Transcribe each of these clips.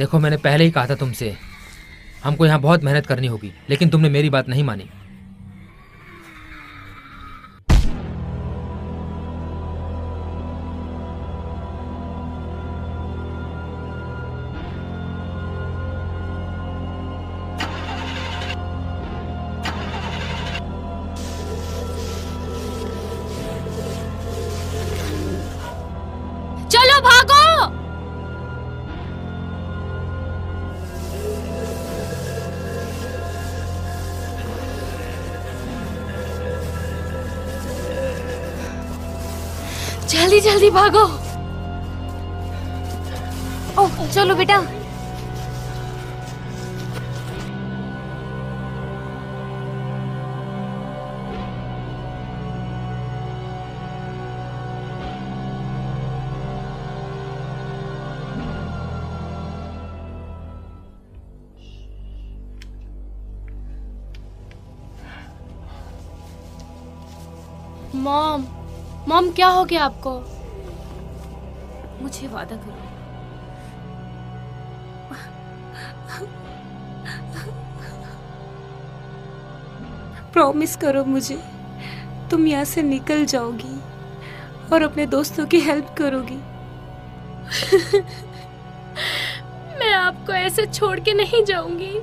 देखो, मैंने पहले ही कहा था तुमसे, हमको यहाँ बहुत मेहनत करनी होगी, लेकिन तुमने मेरी बात नहीं मानी। चलो भागो। जल्दी जल्दी भागो। ओह चलो बेटा। मॉम, मॉम क्या हो गया आपको? मुझे वादा करो। प्रॉमिस करो मुझे, तुम यहाँ से निकल जाओगी और अपने दोस्तों की हेल्प करोगी। मैं आपको ऐसे छोड़ के नहीं जाऊंगी।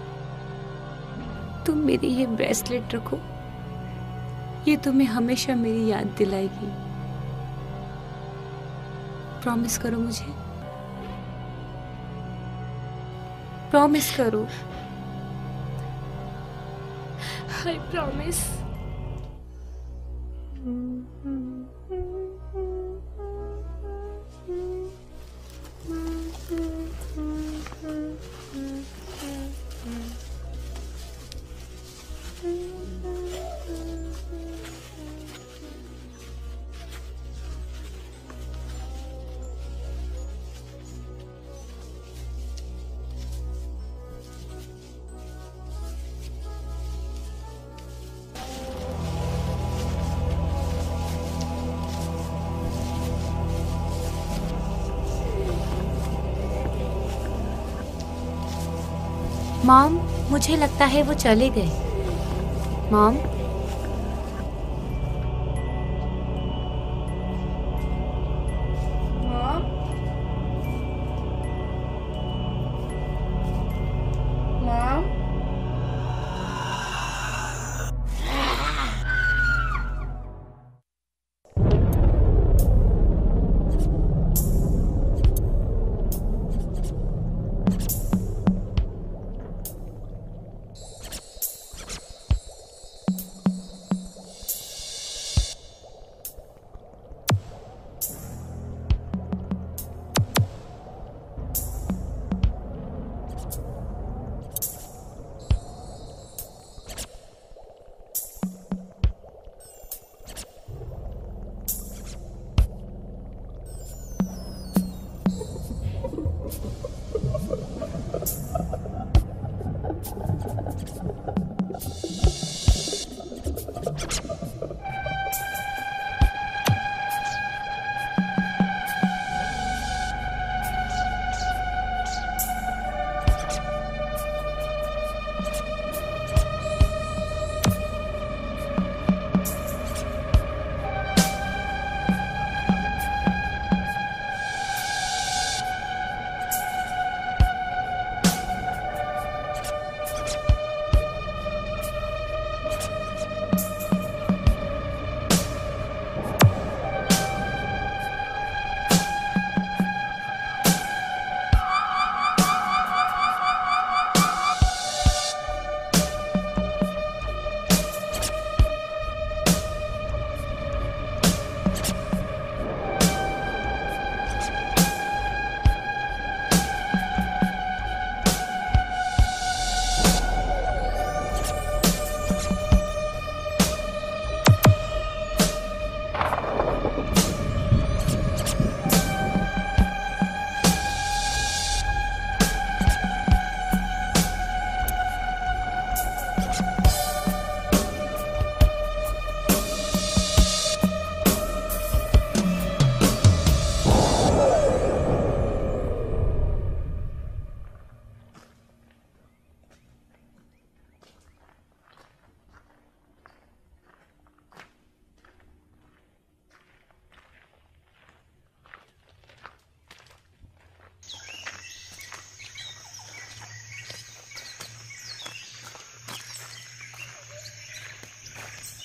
तुम मेरी ये ब्रेसलेट रखो, ये तुम्हें हमेशा मेरी याद दिलाएगी। प्रॉमिस करो मुझे, प्रॉमिस करो। I promise. मॉम, मुझे लगता है वो चले गए। Mom, mom, mom.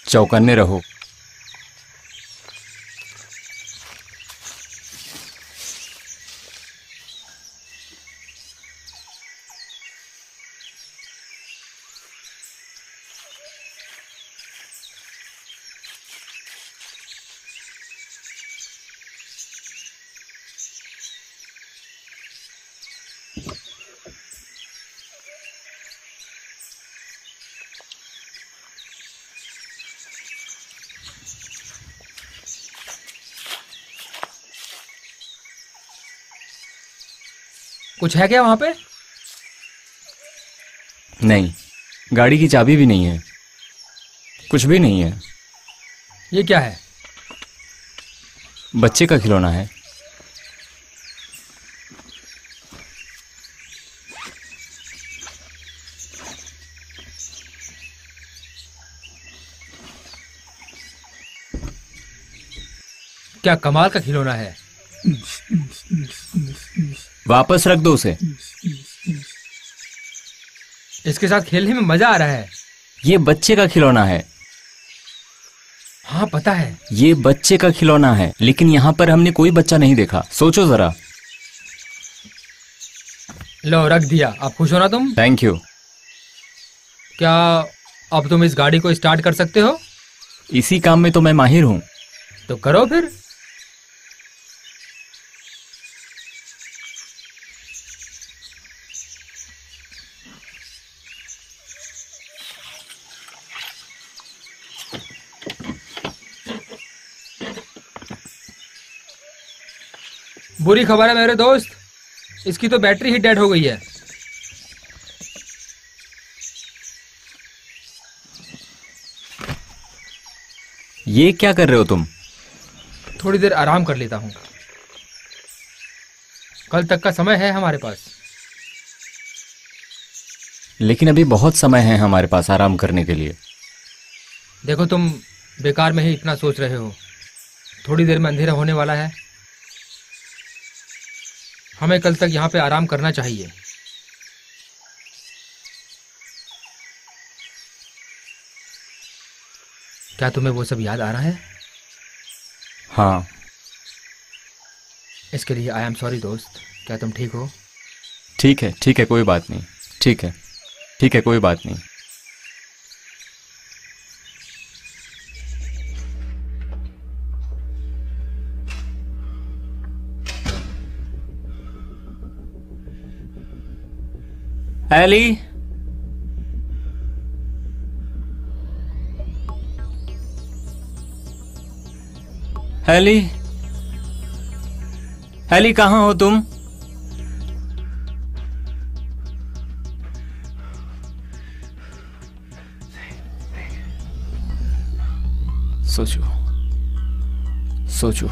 चौकन्ने रहो। कुछ है क्या वहां पे? नहीं, गाड़ी की चाबी भी नहीं है, कुछ भी नहीं है। ये क्या है? बच्चे का खिलौना है। क्या कमाल का खिलौना है। वापस रख दो उसे। इसके साथ खेलने में मजा आ रहा है। ये बच्चे का खिलौना है। हाँ पता है। ये बच्चे का खिलौना है, लेकिन यहाँ पर हमने कोई बच्चा नहीं देखा। सोचो जरा। लो रख दिया। अब खुश हो ना तुम? Thank you. क्या अब तुम इस गाड़ी को स्टार्ट कर सकते हो? इसी काम में तो मैं माहिर हूँ। तो करो फिर। बुरी खबर है मेरे दोस्त, इसकी तो बैटरी ही डेड हो गई है। ये क्या कर रहे हो तुम? थोड़ी देर आराम कर लेता हूं। कल तक का समय है हमारे पास। लेकिन अभी बहुत समय है हमारे पास आराम करने के लिए। देखो तुम बेकार में ही इतना सोच रहे हो। थोड़ी देर में अंधेरा होने वाला है। हमें कल तक यहाँ पे आराम करना चाहिए। क्या तुम्हें वो सब याद आ रहा है? हाँ। इसके लिए आई एम सॉरी दोस्त। क्या तुम ठीक हो? ठीक है, कोई बात नहीं। ठीक है, कोई बात नहीं। एली, एली, एली कहाँ हो तुम? सोचो।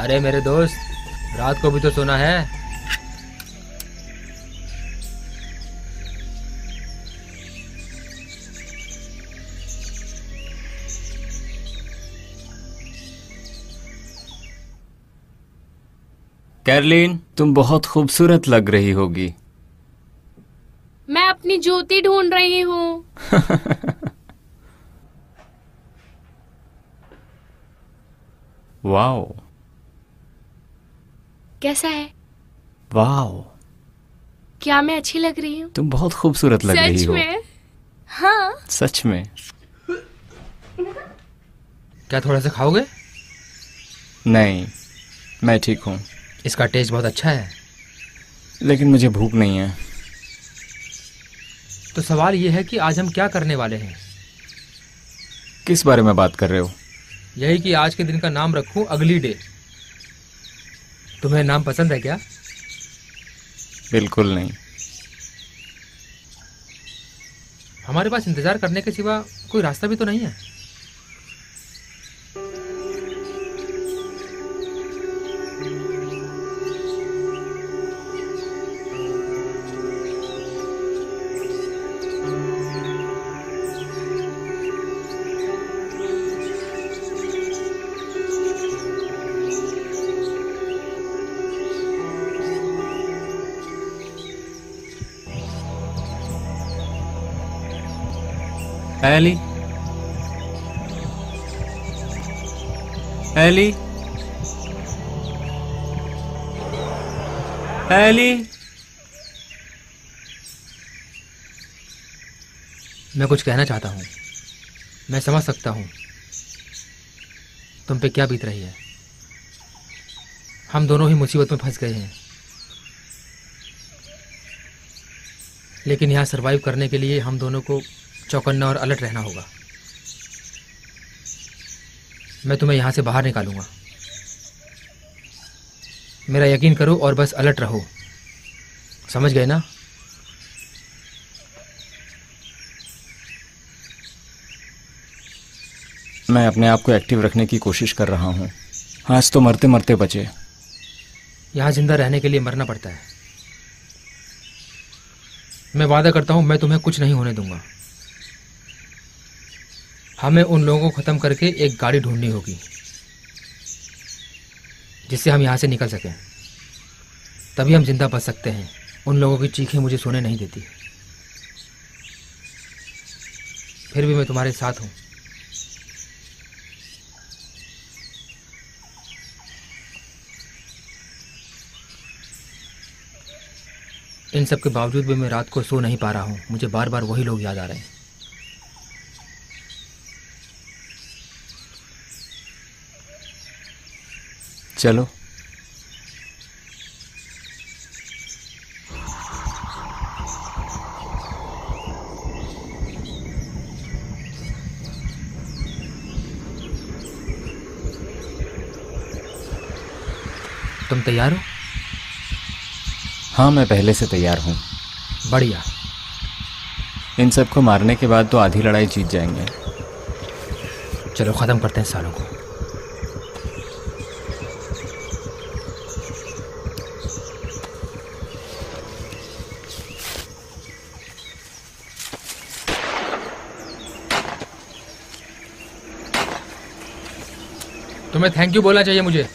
अरे मेरे दोस्त, रात को भी तो सोना है। कैरलीन, तुम बहुत खूबसूरत लग रही होगी। मैं अपनी जूती ढूंढ रही हूँ। वाओ। कैसा है? वाओ, क्या मैं अच्छी लग रही हूँ? तुम बहुत खूबसूरत लग रही सच हो। में? हाँ। सच में। क्या थोड़ा सा खाओगे? नहीं, मैं ठीक हूँ। इसका टेस्ट बहुत अच्छा है। लेकिन मुझे भूख नहीं है। तो सवाल ये है कि आज हम क्या करने वाले हैं। किस बारे में बात कर रहे हो? यही कि आज के दिन का नाम रखूं अगली डे। तुम्हें नाम पसंद है क्या? बिल्कुल नहीं। हमारे पास इंतजार करने के सिवा कोई रास्ता भी तो नहीं है। Ellie, Ellie, Ellie. मैं कुछ कहना चाहता हूँ। मैं समझ सकता हूँ तुम पे क्या बीत रही है। हम दोनों ही मुसीबत में फंस गए हैं, लेकिन यहाँ सरवाइव करने के लिए हम दोनों को चौकन्ना और अलर्ट रहना होगा। मैं तुम्हें यहाँ से बाहर निकालूंगा। मेरा यकीन करो और बस अलर्ट रहो। समझ गए ना? मैं अपने आप को एक्टिव रखने की कोशिश कर रहा हूँ। आज तो मरते मरते बचे। यहाँ जिंदा रहने के लिए मरना पड़ता है। मैं वादा करता हूँ मैं तुम्हें कुछ नहीं होने दूंगा। हमें उन लोगों को ख़त्म करके एक गाड़ी ढूंढनी होगी जिससे हम यहाँ से निकल सकें। तभी हम जिंदा बच सकते हैं। उन लोगों की चीखें मुझे सोने नहीं देती। फिर भी मैं तुम्हारे साथ हूँ। इन सब के बावजूद भी मैं रात को सो नहीं पा रहा हूँ। मुझे बार बार वही लोग याद आ रहे हैं। चलो। तुम तैयार हो? हाँ, मैं पहले से तैयार हूँ। बढ़िया। इन सबको मारने के बाद तो आधी लड़ाई जीत जाएंगे। चलो ख़त्म करते हैं सालों को। तुम्हें थैंक यू बोलना चाहिए मुझे।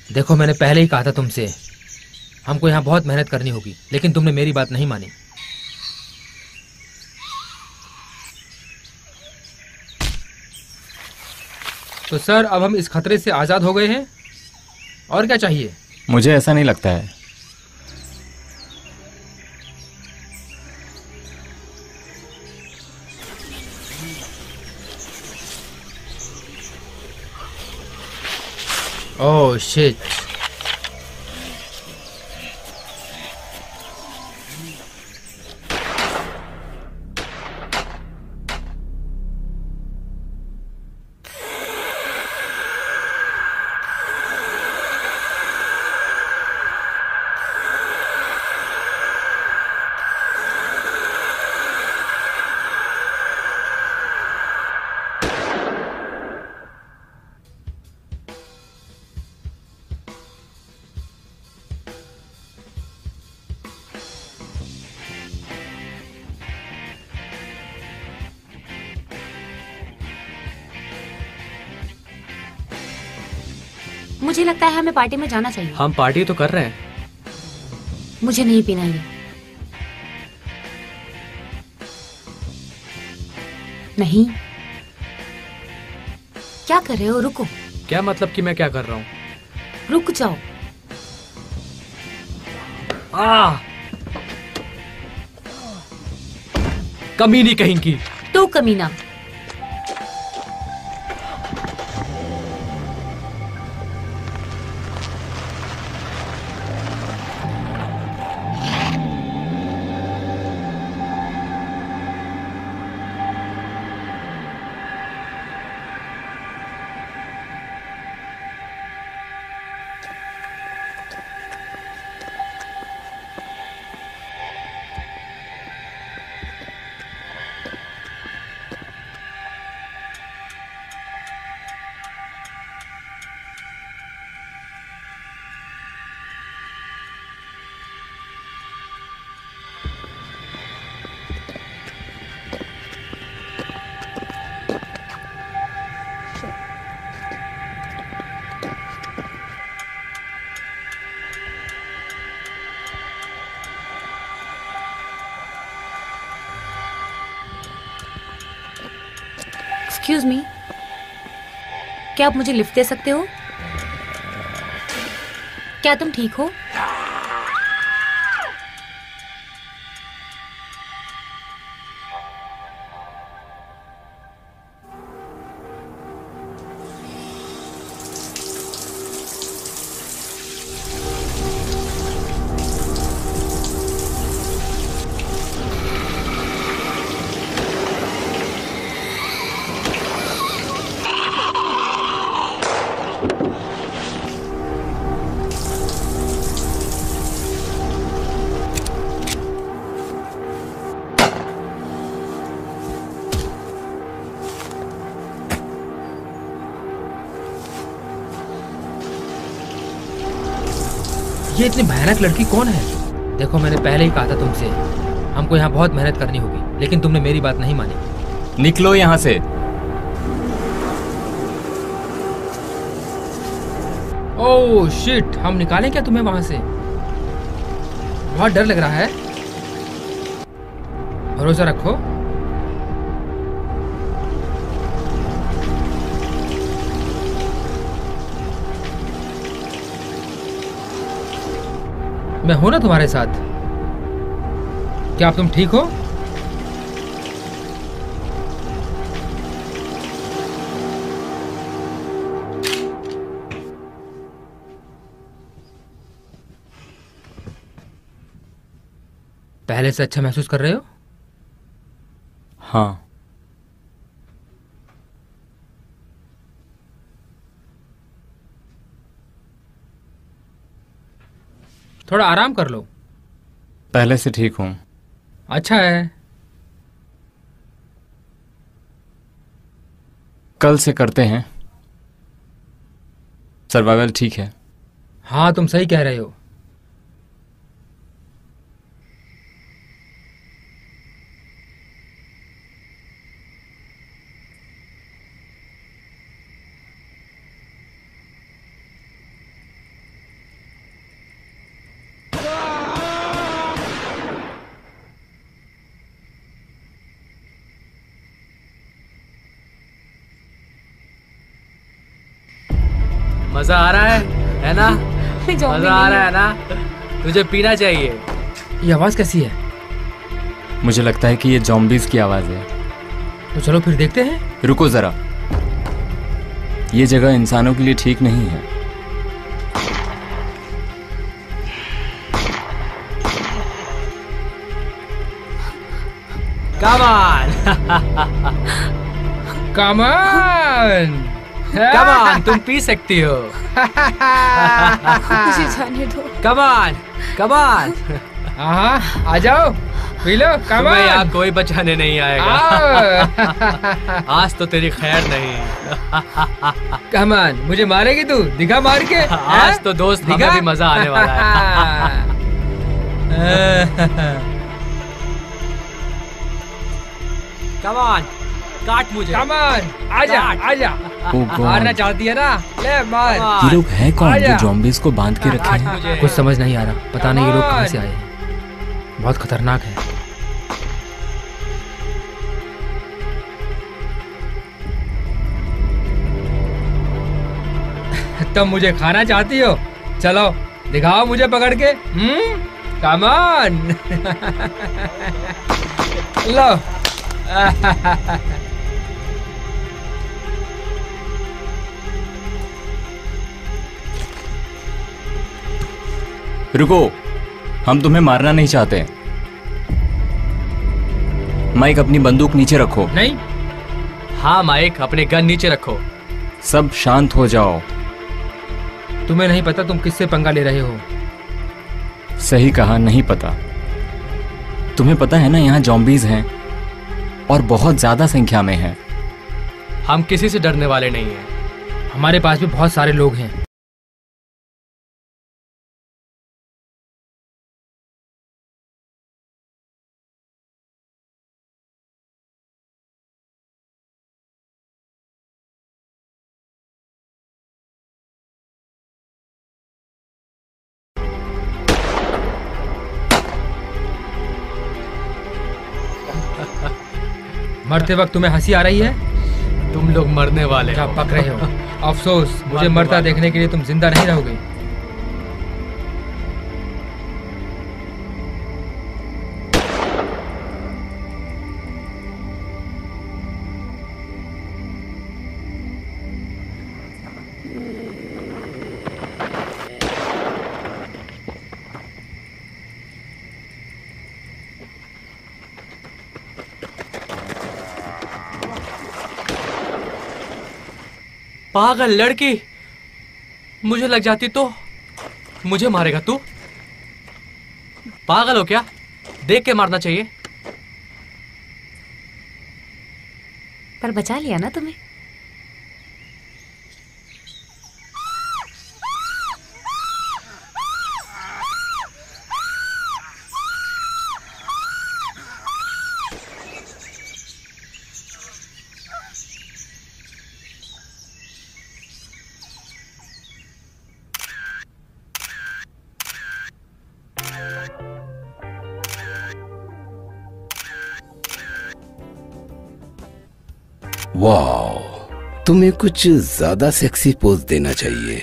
देखो, मैंने पहले ही कहा था तुमसे, हमको यहाँ बहुत मेहनत करनी होगी, लेकिन तुमने मेरी बात नहीं मानी। तो सर, अब हम इस खतरे से आज़ाद हो गए हैं। और क्या चाहिए? मुझे ऐसा नहीं लगता है। Oh shit. मुझे लगता है हमें पार्टी में जाना चाहिए। हम पार्टी तो कर रहे हैं। मुझे नहीं पीना ये। नहीं। क्या कर रहे हो? रुको। क्या मतलब कि मैं क्या कर रहा हूँ? रुक जाओ। कमीनी कहीं। तो कमीना। एक्सक्यूज मी, क्या आप मुझे लिफ्ट दे सकते हो? क्या तुम ठीक हो? ये इतनी भयानक लड़की कौन है? देखो, मैंने पहले ही कहा था तुमसे, हमको यहाँ बहुत मेहनत करनी होगी, लेकिन तुमने मेरी बात नहीं मानी। निकलो यहाँ से। ओह शिट, हम निकालें क्या तुम्हें वहां से? बहुत डर लग रहा है। भरोसा रखो। मैं हूं ना तुम्हारे साथ। क्या तुम ठीक हो? पहले से अच्छा महसूस कर रहे हो? हाँ। थोड़ा आराम कर लो। पहले से ठीक हूं। अच्छा है। कल से करते हैं। सर्वाइवल ठीक है। हाँ, तुम सही कह रहे हो। मजा आ रहा है ना? मजा आ रहा है ना? तुझे पीना चाहिए। ये आवाज कैसी है? मुझे लगता है कि ये ज़ॉम्बीज़ की आवाज है। तो चलो फिर देखते हैं। रुको जरा, ये जगह इंसानों के लिए ठीक नहीं है। Come on come on come on, तुम पी सकती हो। मुझे जाने दो। Come on come on. हाँ, आ जाओ, पी लो, कम तुम्हें ऑन। यहाँ कोई बचाने नहीं आएगा। आज तो तेरी खैर नहीं। कम ऑन, मुझे मारेगी तू? दिखा मार के। आज तो दोस्त हमें भी मजा आने वाला है। कम ऑन, काट मुझे। कम ऑन, आजा आजा। मारना चाहती है ना? ले मार। ये लोग हैं कौन जो ज़ॉम्बीज़ को बांध के रखे हैं? मुझे। कुछ समझ नहीं आ रहा, पता नहीं ये लोग कहाँ से आए हैं। बहुत खतरनाक है। तुम मुझे खाना चाहती हो? चलो दिखाओ मुझे पकड़ के। Come on. लो। रुको, हम तुम्हें मारना नहीं चाहते। माइक, अपनी बंदूक नीचे रखो। नहीं। हाँ माइक, अपने गन नीचे रखो। सब शांत हो जाओ। तुम्हें नहीं पता तुम किससे पंगा ले रहे हो। सही कहा, नहीं पता। तुम्हें पता है ना यहाँ ज़ॉम्बीज़ हैं और बहुत ज्यादा संख्या में हैं। हम किसी से डरने वाले नहीं हैं। हमारे पास भी बहुत सारे लोग हैं। मरते वक्त तुम्हें हंसी आ रही है? तुम लोग मरने वाले क्या हो। पक रहे हो? अफसोस, मुझे मरने मरता वाले। देखने के लिए तुम जिंदा नहीं रहोगे। पागल लड़की, मुझे लग जाती तो मुझे मारेगा तू? पागल हो क्या? देख के मारना चाहिए। पर बचा लिया ना तुम्हें। वाह, तुम्हें कुछ ज्यादा सेक्सी पोज देना चाहिए।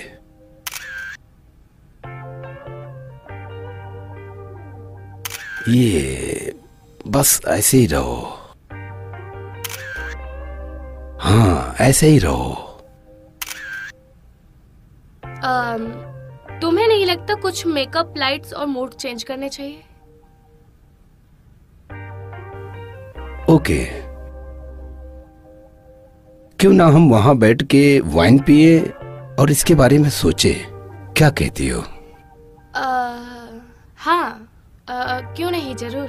ये बस ऐसे ही रहो। हाँ, ऐसे ही रहो। तुम्हें नहीं लगता कुछ मेकअप, लाइट्स और मूड चेंज करने चाहिए? ओके, क्यों ना हम वहां बैठ के वाइन पिए और इसके बारे में सोचे। क्या कहती हो? हाँ, क्यों नहीं, जरूर।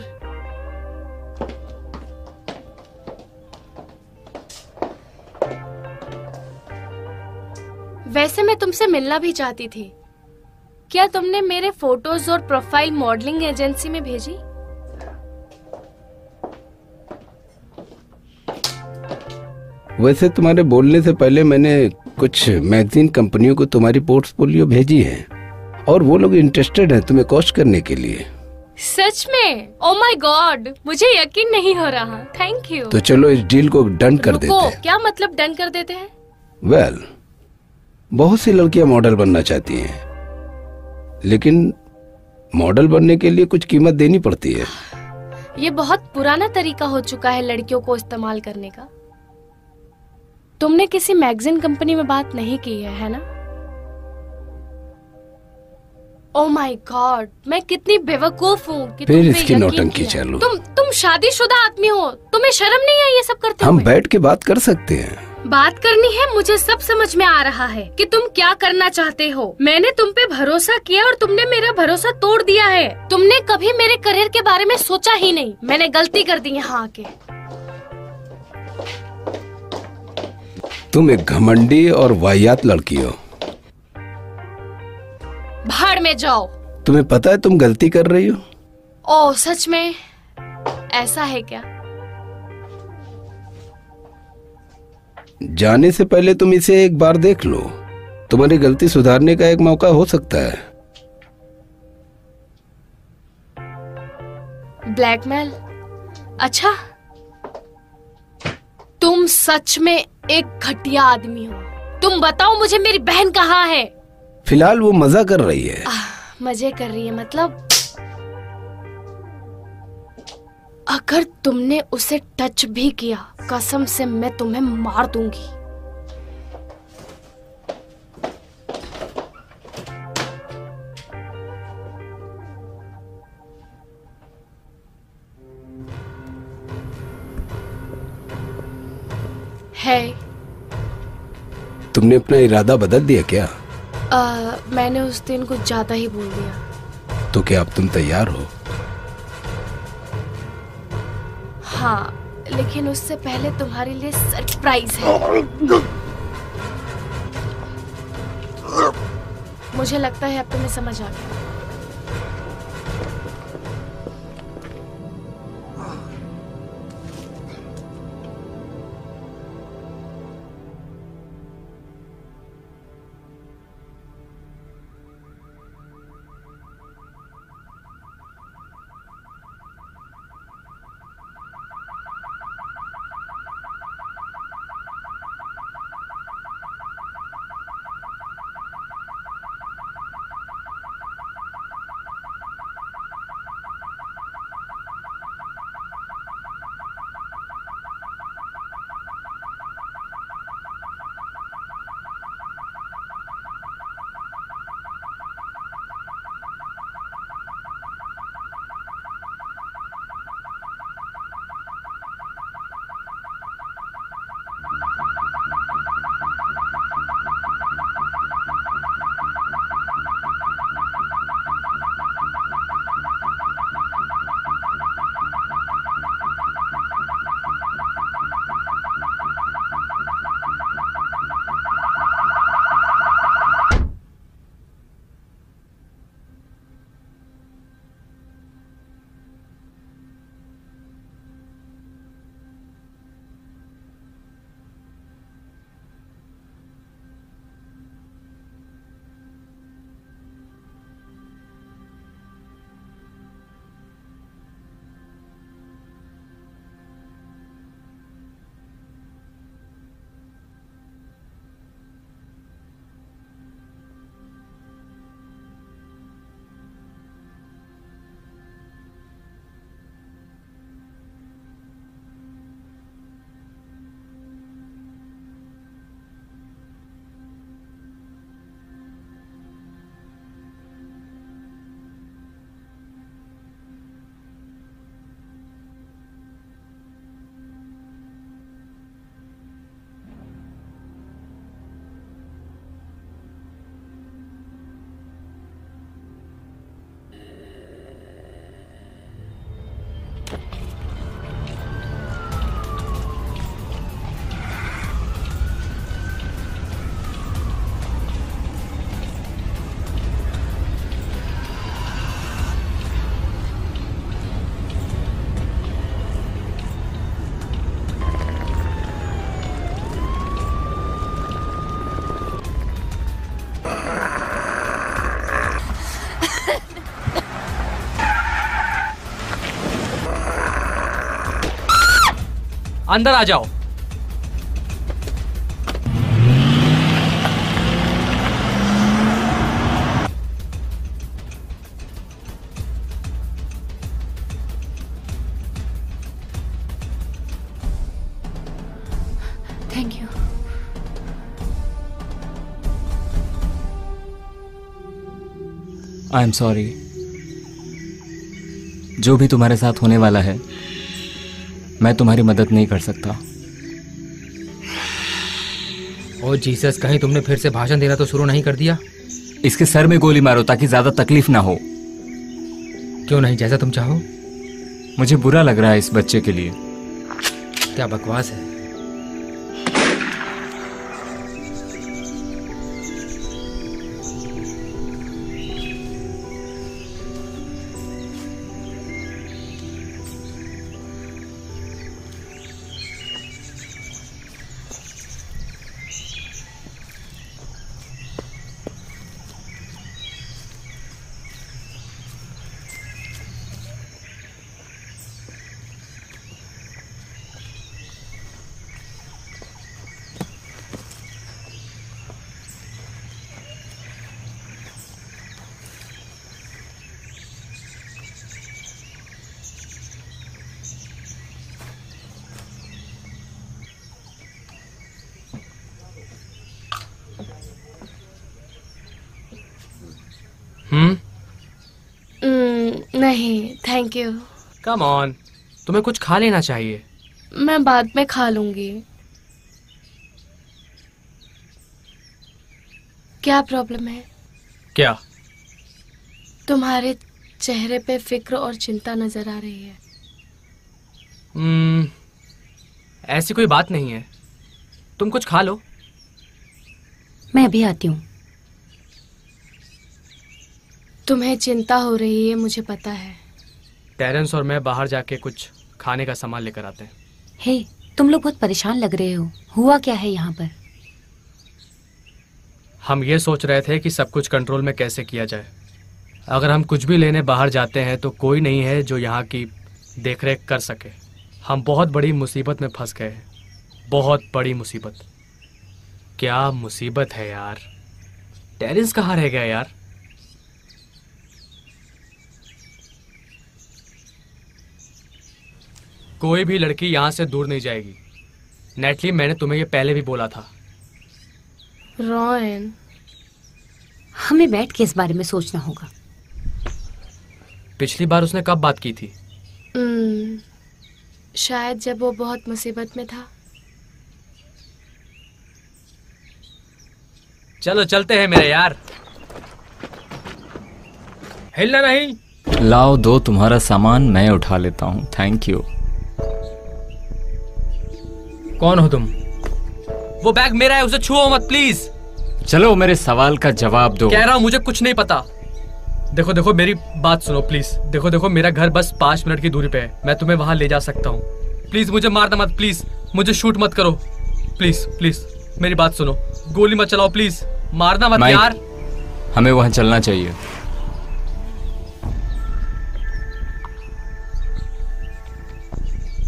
वैसे मैं तुमसे मिलना भी चाहती थी। क्या तुमने मेरे फोटोज और प्रोफाइल मॉडलिंग एजेंसी में भेजी? वैसे तुम्हारे बोलने से पहले मैंने कुछ मैगजीन कंपनियों को तुम्हारी पोर्टफोलियो भेजी है और वो लोग इंटरेस्टेड हैं तुम्हें कोच करने के लिए। सच में? ओ माय गॉड, मुझे यकीन नहीं हो रहा। Thank you. तो चलो इस डील को डन कर देते हैं। क्या मतलब डन कर देते हैं? वेल, बहुत सी लड़कियां मॉडल बनना चाहती हैं, लेकिन मॉडल बनने के लिए कुछ कीमत देनी पड़ती है। ये बहुत पुराना तरीका हो चुका है लड़कियों को इस्तेमाल करने का। तुमने किसी मैगजीन कंपनी में बात नहीं की है ना? ओह माय गॉड, मैं कितनी बेवकूफ हूँ कि फिर तुम पे इसकी यकीन नौटंकी किया। चालू। तुम तुम शादीशुदा आदमी हो, तुम्हें शर्म नहीं है ये सब करते हम हुए? बैठ के बात कर सकते हैं। बात करनी है, मुझे सब समझ में आ रहा है कि तुम क्या करना चाहते हो। मैंने तुम पे भरोसा किया और तुमने मेरा भरोसा तोड़ दिया है। तुमने कभी मेरे करियर के बारे में सोचा ही नहीं। मैंने गलती कर दी यहाँ आके। तुम एक घमंडी और वाहियात लड़की हो। भाड़ में जाओ। तुम्हें पता है तुम गलती कर रही हो? ओह सच में? ऐसा है क्या? जाने से पहले तुम इसे एक बार देख लो। तुम्हारी गलती सुधारने का एक मौका हो सकता है। ब्लैकमेल? अच्छा, तुम सच में एक घटिया आदमी हो। तुम बताओ मुझे मेरी बहन कहाँ है? फिलहाल वो मजा कर रही है। मजे कर रही है मतलब? अगर तुमने उसे टच भी किया, कसम से मैं तुम्हें मार दूंगी। है? तुमने अपना इरादा बदल दिया क्या? मैंने उस दिन कुछ ज्यादा ही बोल दिया। तो क्या अब तुम तैयार हो? हाँ, लेकिन उससे पहले तुम्हारे लिए सरप्राइज है। मुझे लगता है अब तुम्हें समझ आ गया। अंदर आ जाओ। Thank you. I am sorry. जो भी तुम्हारे साथ होने वाला है मैं तुम्हारी मदद नहीं कर सकता। ओ जीसस, कहीं तुमने फिर से भाषण देना तो शुरू नहीं कर दिया? इसके सर में गोली मारो ताकि ज्यादा तकलीफ ना हो। क्यों नहीं, जैसा तुम चाहो। मुझे बुरा लग रहा है इस बच्चे के लिए। क्या बकवास है। नहीं थैंक यू। कम ऑन, तुम्हें कुछ खा लेना चाहिए। मैं बाद में खा लूंगी। क्या प्रॉब्लम है? क्या? तुम्हारे चेहरे पे फिक्र और चिंता नजर आ रही है। ऐसी कोई बात नहीं है, तुम कुछ खा लो। मैं भी आती हूँ। तुम्हें चिंता हो रही है, मुझे पता है। टेरेंस और मैं बाहर जाके कुछ खाने का सामान लेकर आते हैं। हे, तुम लोग बहुत परेशान लग रहे हो। हुआ क्या है यहाँ पर? हम ये सोच रहे थे कि सब कुछ कंट्रोल में कैसे किया जाए। अगर हम कुछ भी लेने बाहर जाते हैं तो कोई नहीं है जो यहाँ की देखरेख कर सके। हम बहुत बड़ी मुसीबत में फंस गए हैं, बहुत बड़ी मुसीबत। क्या मुसीबत है यार। टेरेंस कहाँ रह गया यार? कोई भी लड़की यहाँ से दूर नहीं जाएगी। नेटली, मैंने तुम्हें ये पहले भी बोला था। रॉयन, हमें बैठ के इस बारे में सोचना होगा। पिछली बार उसने कब बात की थी? शायद जब वो बहुत मुसीबत में था। चलो चलते हैं मेरे यार। हिलना नहीं। लाओ, दो तुम्हारा सामान मैं उठा लेता हूँ। Thank you. कौन हो तुम? वो बैग मेरा है, उसे छुओ मत प्लीज। चलो मेरे सवाल का जवाब दो। कह रहा हूँ मुझे कुछ नहीं पता। देखो देखो मेरी बात सुनो प्लीज। देखो देखो मेरा घर बस 5 मिनट की दूरी पे है। मैं तुम्हें वहां ले जा सकता हूँ। प्लीज मुझे मारना मत, प्लीज मुझे शूट मत करो, प्लीज प्लीज मेरी बात सुनो। गोली मत चलाओ प्लीज, मारना मत यार। हमें वहां चलना चाहिए।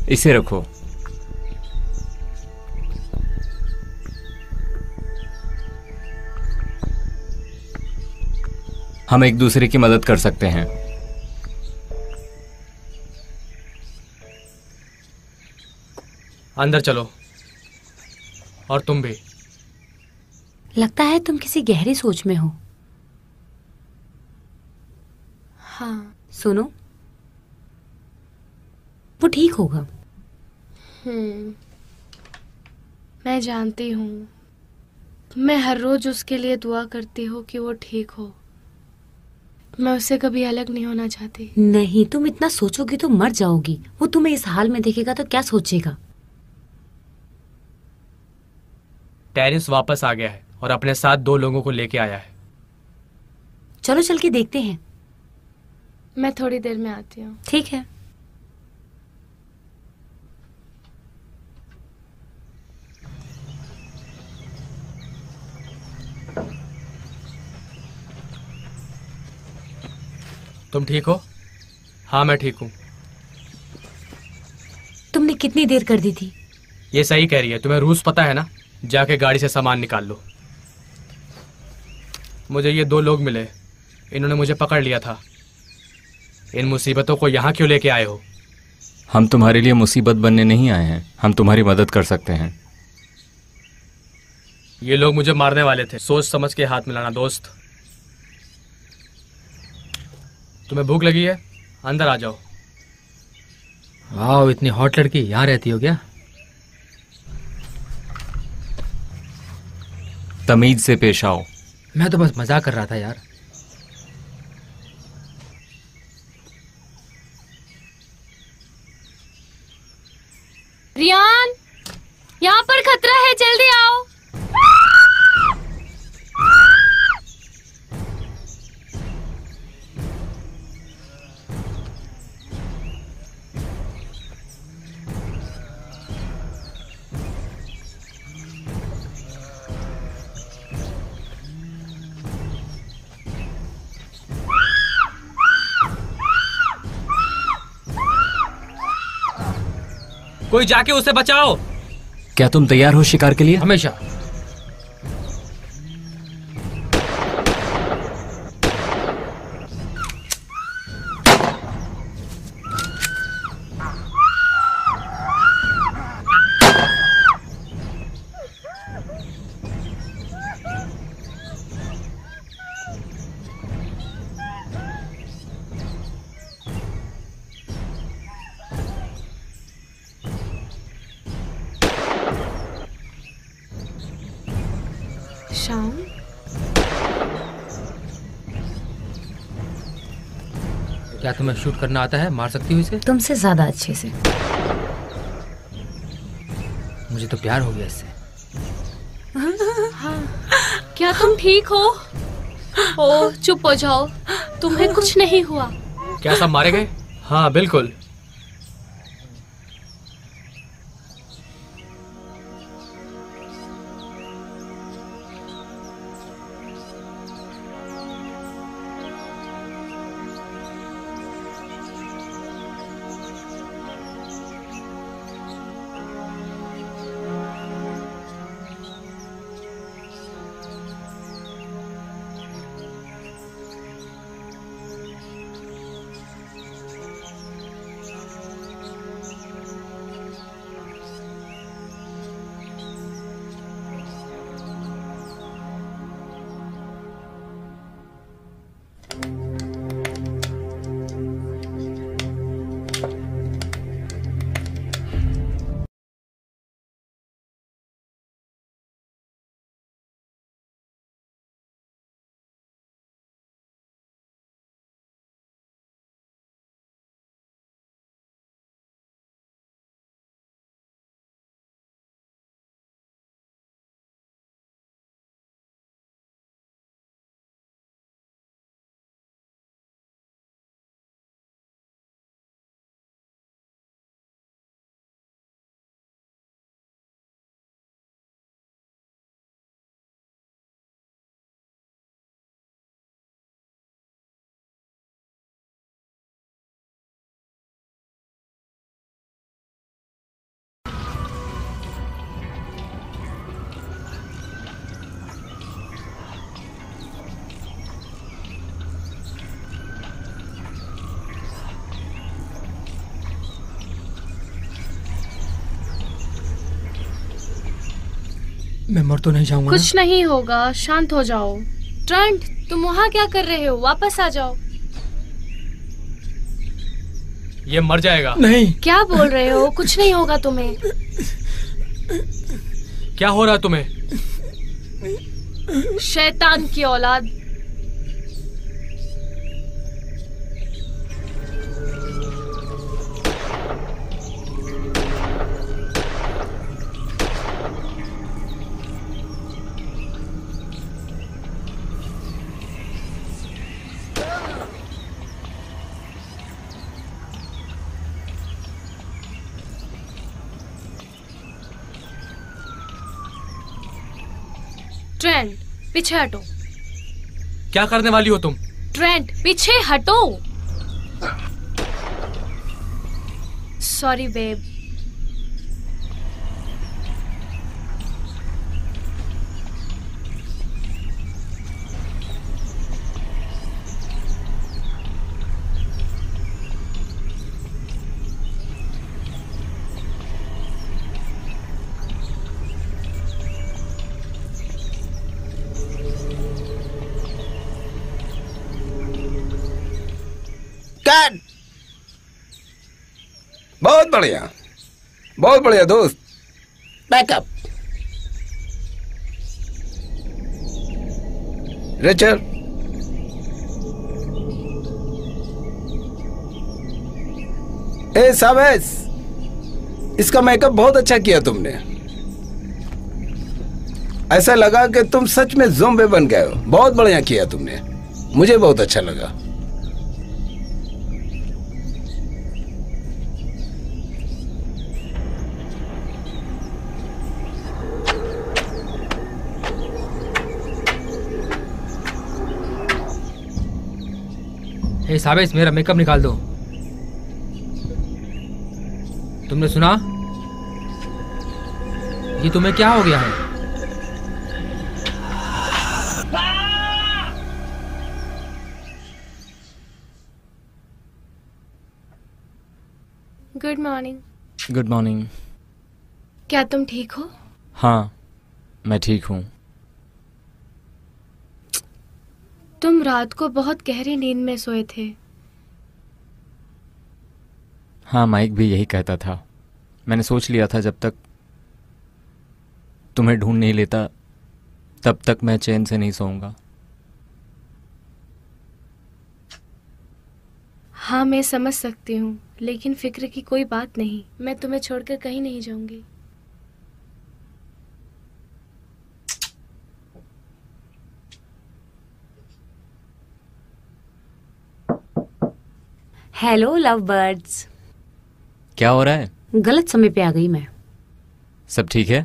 इसे रखो। हम एक दूसरे की मदद कर सकते हैं। अंदर चलो, और तुम भी। लगता है तुम किसी गहरी सोच में हो। हाँ। सुनो, वो ठीक होगा। मैं जानती हूँ। मैं हर रोज उसके लिए दुआ करती हूँ कि वो ठीक हो। मैं उससे कभी अलग नहीं होना चाहती। नहीं, तुम इतना सोचोगी तो मर जाओगी। वो तुम्हें इस हाल में देखेगा तो क्या सोचेगा? टेरेंस वापस आ गया है और अपने साथ 2 लोगों को लेके आया है। चलो चल के देखते हैं। मैं थोड़ी देर में आती हूँ। ठीक है। तुम ठीक हो? हाँ मैं ठीक हूँ। तुमने कितनी देर कर दी थी? ये सही कह रही है। तुम्हें रूल्स पता है ना? जाके गाड़ी से सामान निकाल लो। मुझे ये 2 लोग मिले, इन्होंने मुझे पकड़ लिया था। इन मुसीबतों को यहाँ क्यों लेके आए हो? हम तुम्हारे लिए मुसीबत बनने नहीं आए हैं, हम तुम्हारी मदद कर सकते हैं। ये लोग मुझे मारने वाले थे। सोच समझ के हाथ मिलाना दोस्त। तुम्हें भूख लगी है? अंदर आ जाओ। वाह, इतनी हॉट लड़की यहाँ रहती हो क्या? तमीज से पेश आओ। मैं तो बस मजाक कर रहा था यार। रियान, यहाँ पर खतरा है, जल्दी आओ। कोई जाके उसे बचाओ। क्या तुम तैयार हो शिकार के लिए? हमेशा। शाम, क्या तुम्हें शूट करना आता है? मार सकती हो इसे? तुमसे ज्यादा अच्छे से। मुझे तो प्यार हो गया इससे। क्या तुम ठीक हो? ओह, चुप हो जाओ, तुम्हें कुछ नहीं हुआ। क्या सब मारे गए? हाँ बिल्कुल। मैं मर तो नहीं जाऊंगा? कुछ नहीं होगा, शांत हो जाओ। ट्रेंट, तुम वहाँ क्या कर रहे हो? वापस आ जाओ। ये मर जाएगा। नहीं। क्या बोल रहे हो? कुछ नहीं होगा तुम्हें। क्या हो रहा है तुम्हें? शैतान की औलाद। ट्रेंट, पीछे हटो। क्या करने वाली हो तुम? ट्रेंट, पीछे हटो। Sorry babe. बहुत बढ़िया दोस्त। बैकअप। रेचल, ए सावेस, इसका मेकअप बहुत अच्छा किया तुमने। ऐसा लगा कि तुम सच में ज़ॉम्बी बन गए हो। बहुत बढ़िया किया तुमने, मुझे बहुत अच्छा लगा। ए सावेस, मेरा मेकअप निकाल दो। तुमने सुना? ये तुम्हें क्या हो गया है? Good morning. Good morning. क्या तुम ठीक हो? हाँ, मैं ठीक हूँ। तुम रात को बहुत गहरी नींद में सोए थे। हाँ, माइक भी यही कहता था। मैंने सोच लिया था जब तक तुम्हें ढूंढ नहीं लेता तब तक मैं चैन से नहीं सोऊंगा। हाँ, मैं समझ सकती हूँ, लेकिन फिक्र की कोई बात नहीं। मैं तुम्हें छोड़कर कहीं नहीं जाऊंगी। Hello love birds. क्या हो रहा है? गलत समय पे आ गई मैं। सब ठीक है?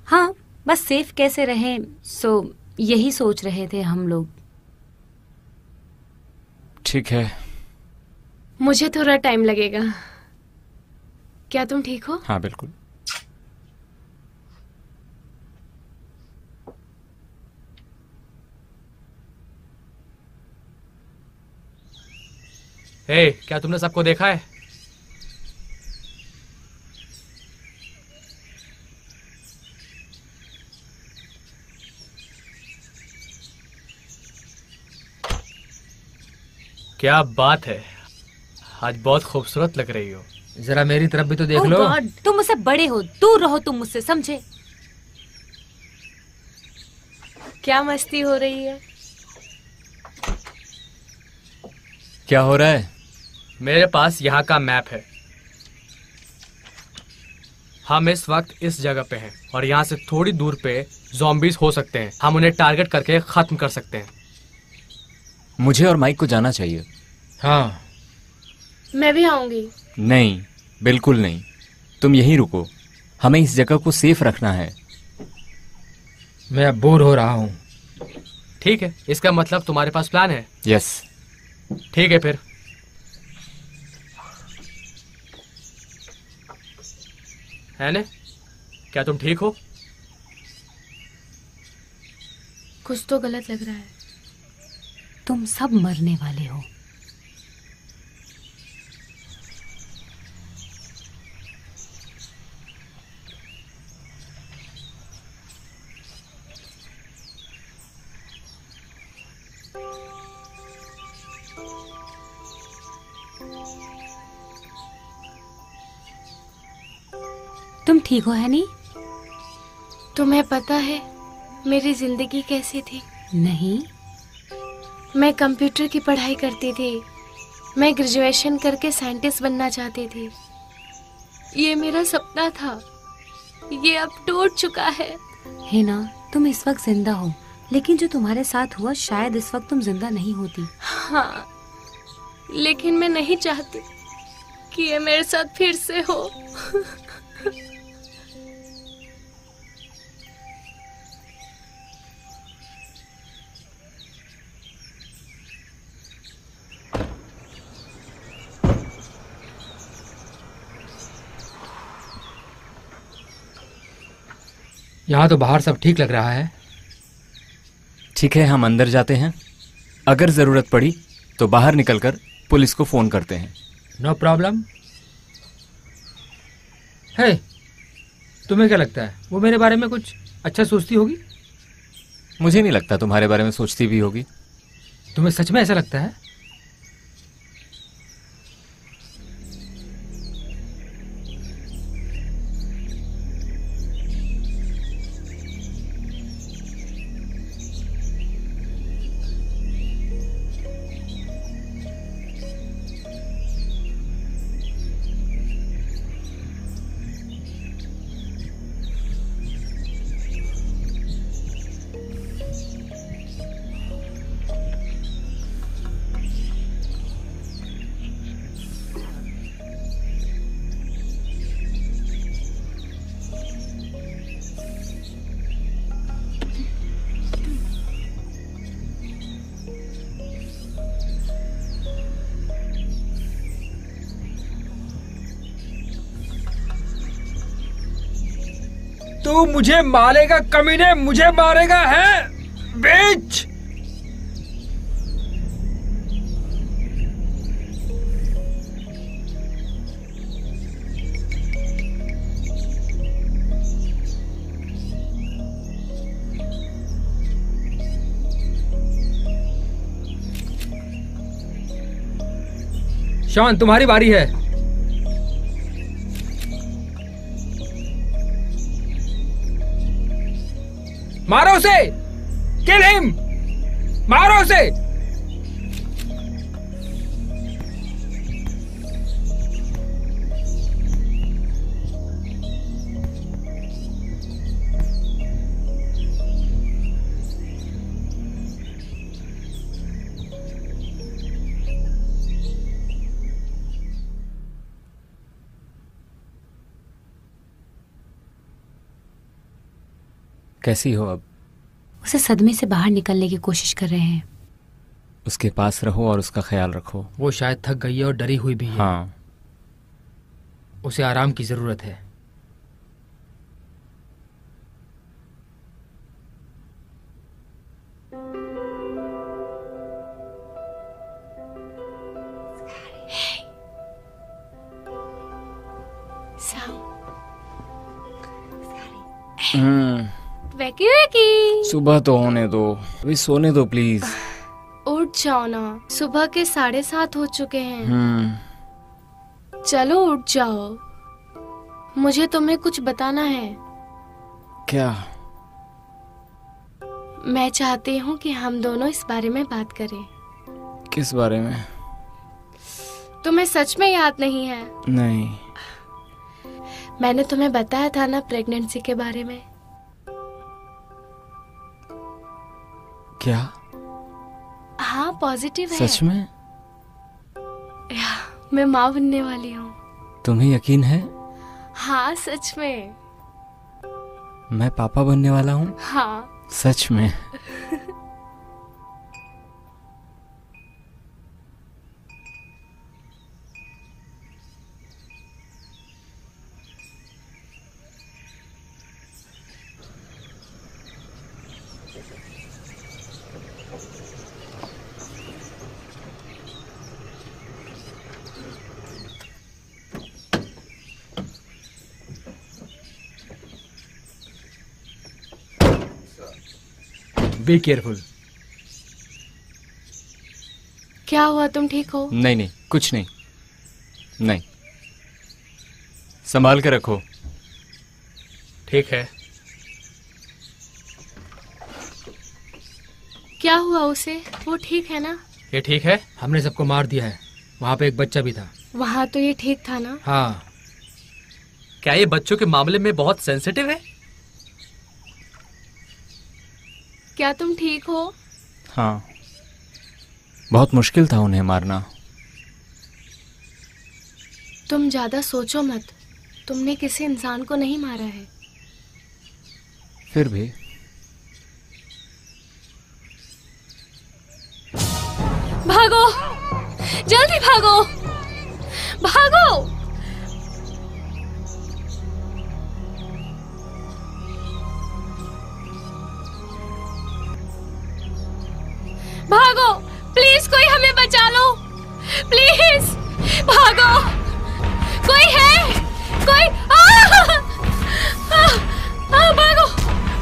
हाँ, बस सेफ कैसे रहें, सो यही सोच रहे थे हम लोग। ठीक है। मुझे थोड़ा टाइम लगेगा। क्या तुम ठीक हो? हाँ, बिल्कुल। हे, क्या तुमने सबको देखा है? क्या बात है, आज बहुत खूबसूरत लग रही हो। जरा मेरी तरफ भी तो देख Oh लो। God, तुम मुझसे बड़े हो, दूर रहो तुम मुझसे, समझे? क्या मस्ती हो रही है? क्या हो रहा है? मेरे पास यहाँ का मैप है। हम इस वक्त इस जगह पे हैं और यहाँ से थोड़ी दूर पे ज़ॉम्बीज हो सकते हैं। हम उन्हें टारगेट करके खत्म कर सकते हैं। मुझे और माइक को जाना चाहिए। हाँ, मैं भी आऊंगी। नहीं, बिल्कुल नहीं। तुम यहीं रुको। हमें इस जगह को सेफ रखना है। मैं अब बोर हो रहा हूँ। ठीक है, इसका मतलब तुम्हारे पास प्लान है। यस। ठीक है फिर। है ने? क्या तुम ठीक हो? कुछ तो गलत लग रहा है। तुम सब मरने वाले हो। तुम ठीक हो हैनी? तुम्हें पता है मेरी जिंदगी कैसी थी? नहीं। मैं कंप्यूटर की पढ़ाई करती थी। मैं ग्रेजुएशन करके साइंटिस्ट बनना चाहती थी। ये मेरा सपना था। ये अब टूट चुका है। हिना, तुम इस वक्त जिंदा हो, लेकिन जो तुम्हारे साथ हुआ शायद इस वक्त तुम जिंदा नहीं होती। हाँ, लेकिन मैं नहीं चाहती कि ये मेरे साथ फिर से हो। यहाँ तो बाहर सब ठीक लग रहा है। ठीक है, हम अंदर जाते हैं। अगर जरूरत पड़ी तो बाहर निकलकर पुलिस को फोन करते हैं। No problem. है, तुम्हें क्या लगता है वो मेरे बारे में कुछ अच्छा सोचती होगी? मुझे नहीं लगता तुम्हारे बारे में सोचती भी होगी। तुम्हें सच में ऐसा लगता है? तू मुझे मारेगा कमीने, मुझे मारेगा है बिच। शॉन, तुम्हारी बारी है। मारो उसे, किल हिम, मारो उसे। कैसी हो अब? उसे सदमे से बाहर निकलने की कोशिश कर रहे हैं। उसके पास रहो और उसका ख्याल रखो। वो शायद थक गई है और डरी हुई भी है। हाँ, उसे आराम की जरूरत है। वेकी वेकी, सुबह तो होने दो, अभी सोने दो प्लीज। उठ जाओ ना, सुबह के 7:30 हो चुके हैं। चलो उठ जाओ, मुझे तुम्हें कुछ बताना है। क्या? मैं चाहती हूँ कि हम दोनों इस बारे में बात करें। किस बारे में? तुम्हें सच में याद नहीं है? नहीं। मैंने तुम्हें बताया था ना प्रेगनेंसी के बारे में। क्या? हाँ, पॉजिटिव है। सच में? मैं माँ बनने वाली हूँ। तुम्हें यकीन है? हाँ, सच में। मैं पापा बनने वाला हूँ? हाँ। सच में? Be careful. क्या हुआ, तुम ठीक हो? नहीं नहीं, कुछ नहीं। नहीं, संभाल के रखो। ठीक है। क्या हुआ उसे? वो ठीक है ना? ये ठीक है। हमने सबको मार दिया है। वहाँ पे एक बच्चा भी था। वहाँ तो ये ठीक था ना? हाँ। क्या ये बच्चों के मामले में बहुत सेंसिटिव है? क्या तुम ठीक हो? हाँ, बहुत मुश्किल था उन्हें मारना। तुम ज्यादा सोचो मत, तुमने किसी इंसान को नहीं मारा है। फिर भी भागो, जल्दी भागो, भागो। भागो, प्लीज कोई हमें बचा लो, प्लीज भागो। कोई है? कोई? भागो,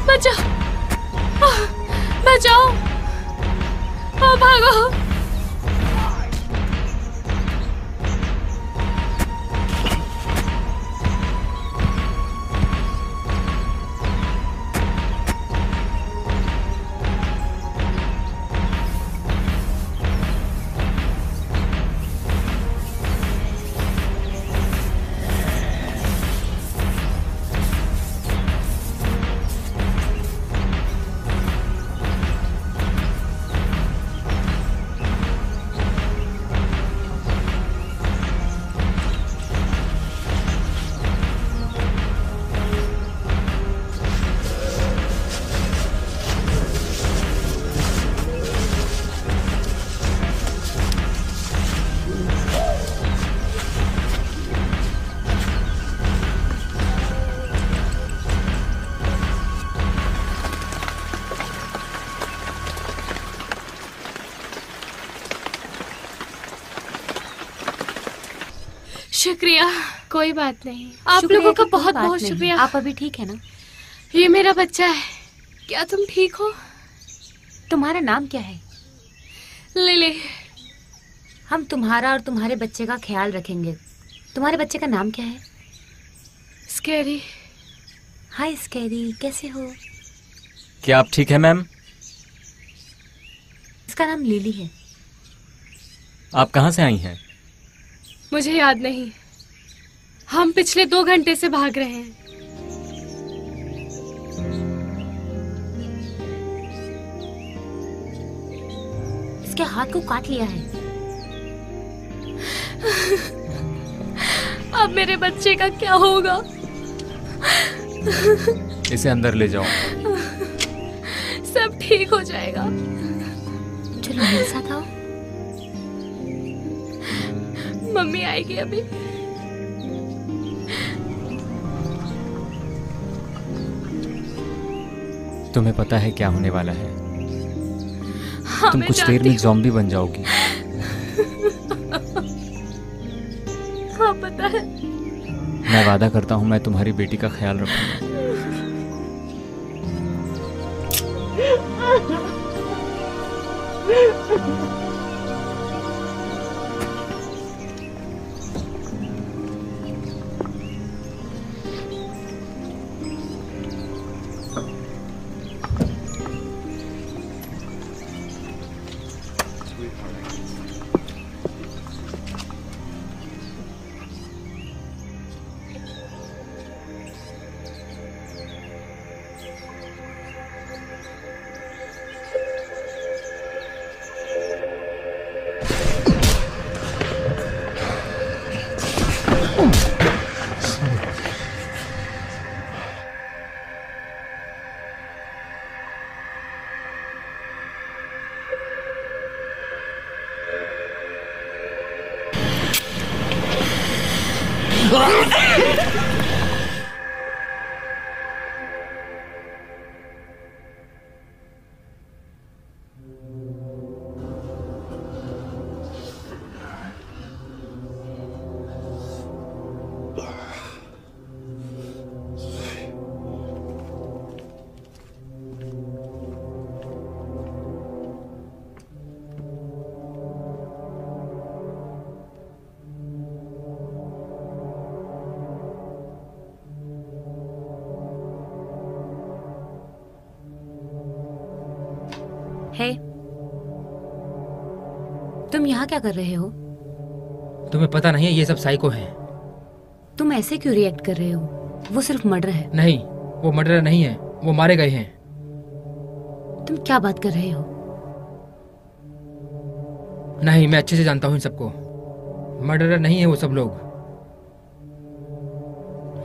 बचाओ, बचाओ, भागो। शुक्रिया। कोई बात नहीं, आप शुक्रिया लोगों का की कोई बहुत बात बहुत नहीं। शुक्रिया। आप अभी ठीक है ना? ये मेरा बच्चा है। क्या तुम ठीक हो? तुम्हारा नाम क्या है? लिली। हम तुम्हारा और तुम्हारे बच्चे का ख्याल रखेंगे। तुम्हारे बच्चे का नाम क्या है? स्कैरी। हाय स्कैरी, कैसे हो? क्या आप ठीक है मैम? इसका नाम लिली है। आप कहाँ से आई हैं? मुझे याद नहीं, हम पिछले 2 घंटे से भाग रहे हैं। इसके हाथ को काट लिया है। अब मेरे बच्चे का क्या होगा? इसे अंदर ले जाओ। सब ठीक हो जाएगा। चलो मेरे साथ आओ। मम्मी आएगी अभी। तुम्हें पता है क्या होने वाला है? हाँ, तुम मैं कुछ देर जानती में ज़ॉम्बी बन जाओगी। हाँ पता है। मैं वादा करता हूँ मैं तुम्हारी बेटी का ख्याल रखूंगा। हे, तुम यहाँ क्या कर रहे हो? तुम्हें पता नहीं है ये सब साइको हैं। तुम ऐसे क्यों रिएक्ट कर रहे हो? वो सिर्फ मर्डर है। नहीं, वो मर्डरर नहीं है, वो मारे गए हैं। तुम क्या बात कर रहे हो? नहीं, मैं अच्छे से जानता हूँ इन सबको। मर्डरर नहीं है वो सब लोग,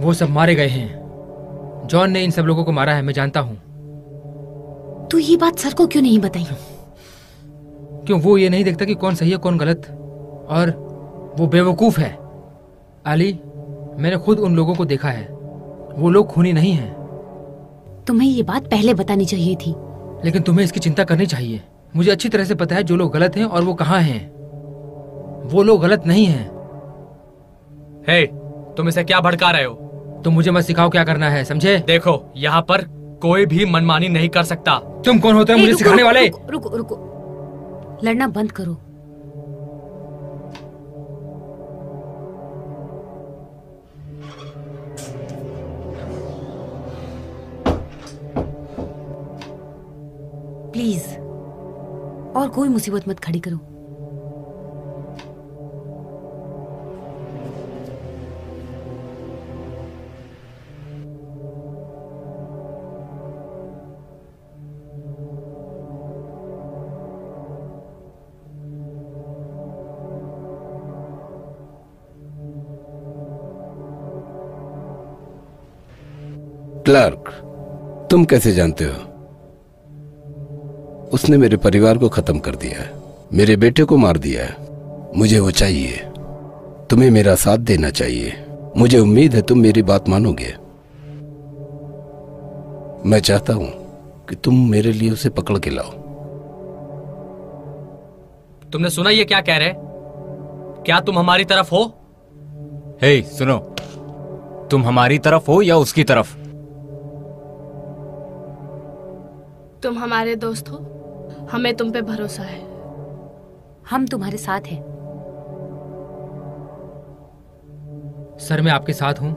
वो सब मारे गए हैं। जॉन ने इन सब लोगों को मारा है, मैं जानता हूँ। तू ये बात सर को क्यों नहीं बताई? क्यों, वो ये नहीं देखता कि कौन सही है कौन गलत? और वो बेवकूफ है। आली, मैंने खुद उन लोगों को देखा है, वो लोग खूनी नहीं हैं। तुम्हें ये बात पहले बतानी चाहिए थी। लेकिन तुम्हें इसकी चिंता करनी चाहिए। मुझे अच्छी तरह से पता है जो लोग गलत हैं और वो कहाँ हैं। वो लोग गलत नहीं हैं। हे, तुम इसे क्या भड़का रहे हो? तुम मुझे मत सिखाओ क्या करना है, समझे? देखो, यहाँ पर कोई भी मनमानी नहीं कर सकता। तुम कौन होते हो मुझे सिखाने वाले? रुको, रुको, लड़ना बंद करो। प्लीज, और कोई मुसीबत मत खड़ी करो। क्लार्क, तुम कैसे जानते हो? उसने मेरे परिवार को खत्म कर दिया है, मेरे बेटे को मार दिया है। मुझे वो चाहिए। तुम्हें मेरा साथ देना चाहिए। मुझे उम्मीद है तुम मेरी बात मानोगे। मैं चाहता हूं कि तुम मेरे लिए उसे पकड़ के लाओ। तुमने सुना ये क्या कह रहे? क्या तुम हमारी तरफ हो? हे सुनो, तुम हमारी तरफ हो या उसकी तरफ? तुम हमारे दोस्त हो, हमें तुम पे भरोसा है। हम तुम्हारे साथ हैं। सर मैं आपके साथ हूं,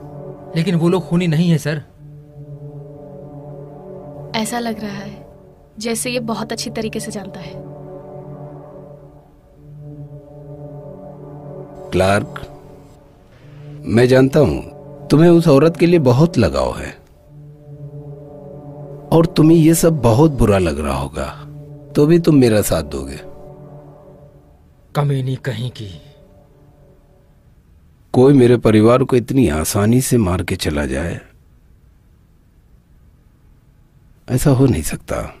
लेकिन वो लोग खूनी नहीं है सर। ऐसा लग रहा है जैसे ये बहुत अच्छी तरीके से जानता है। क्लार्क, मैं जानता हूं तुम्हें उस औरत के लिए बहुत लगाव है और तुम्हें ये सब बहुत बुरा लग रहा होगा, तो भी तुम मेरा साथ दोगे। कमीनी कहीं की। कोई मेरे परिवार को इतनी आसानी से मार के चला जाए, ऐसा हो नहीं सकता।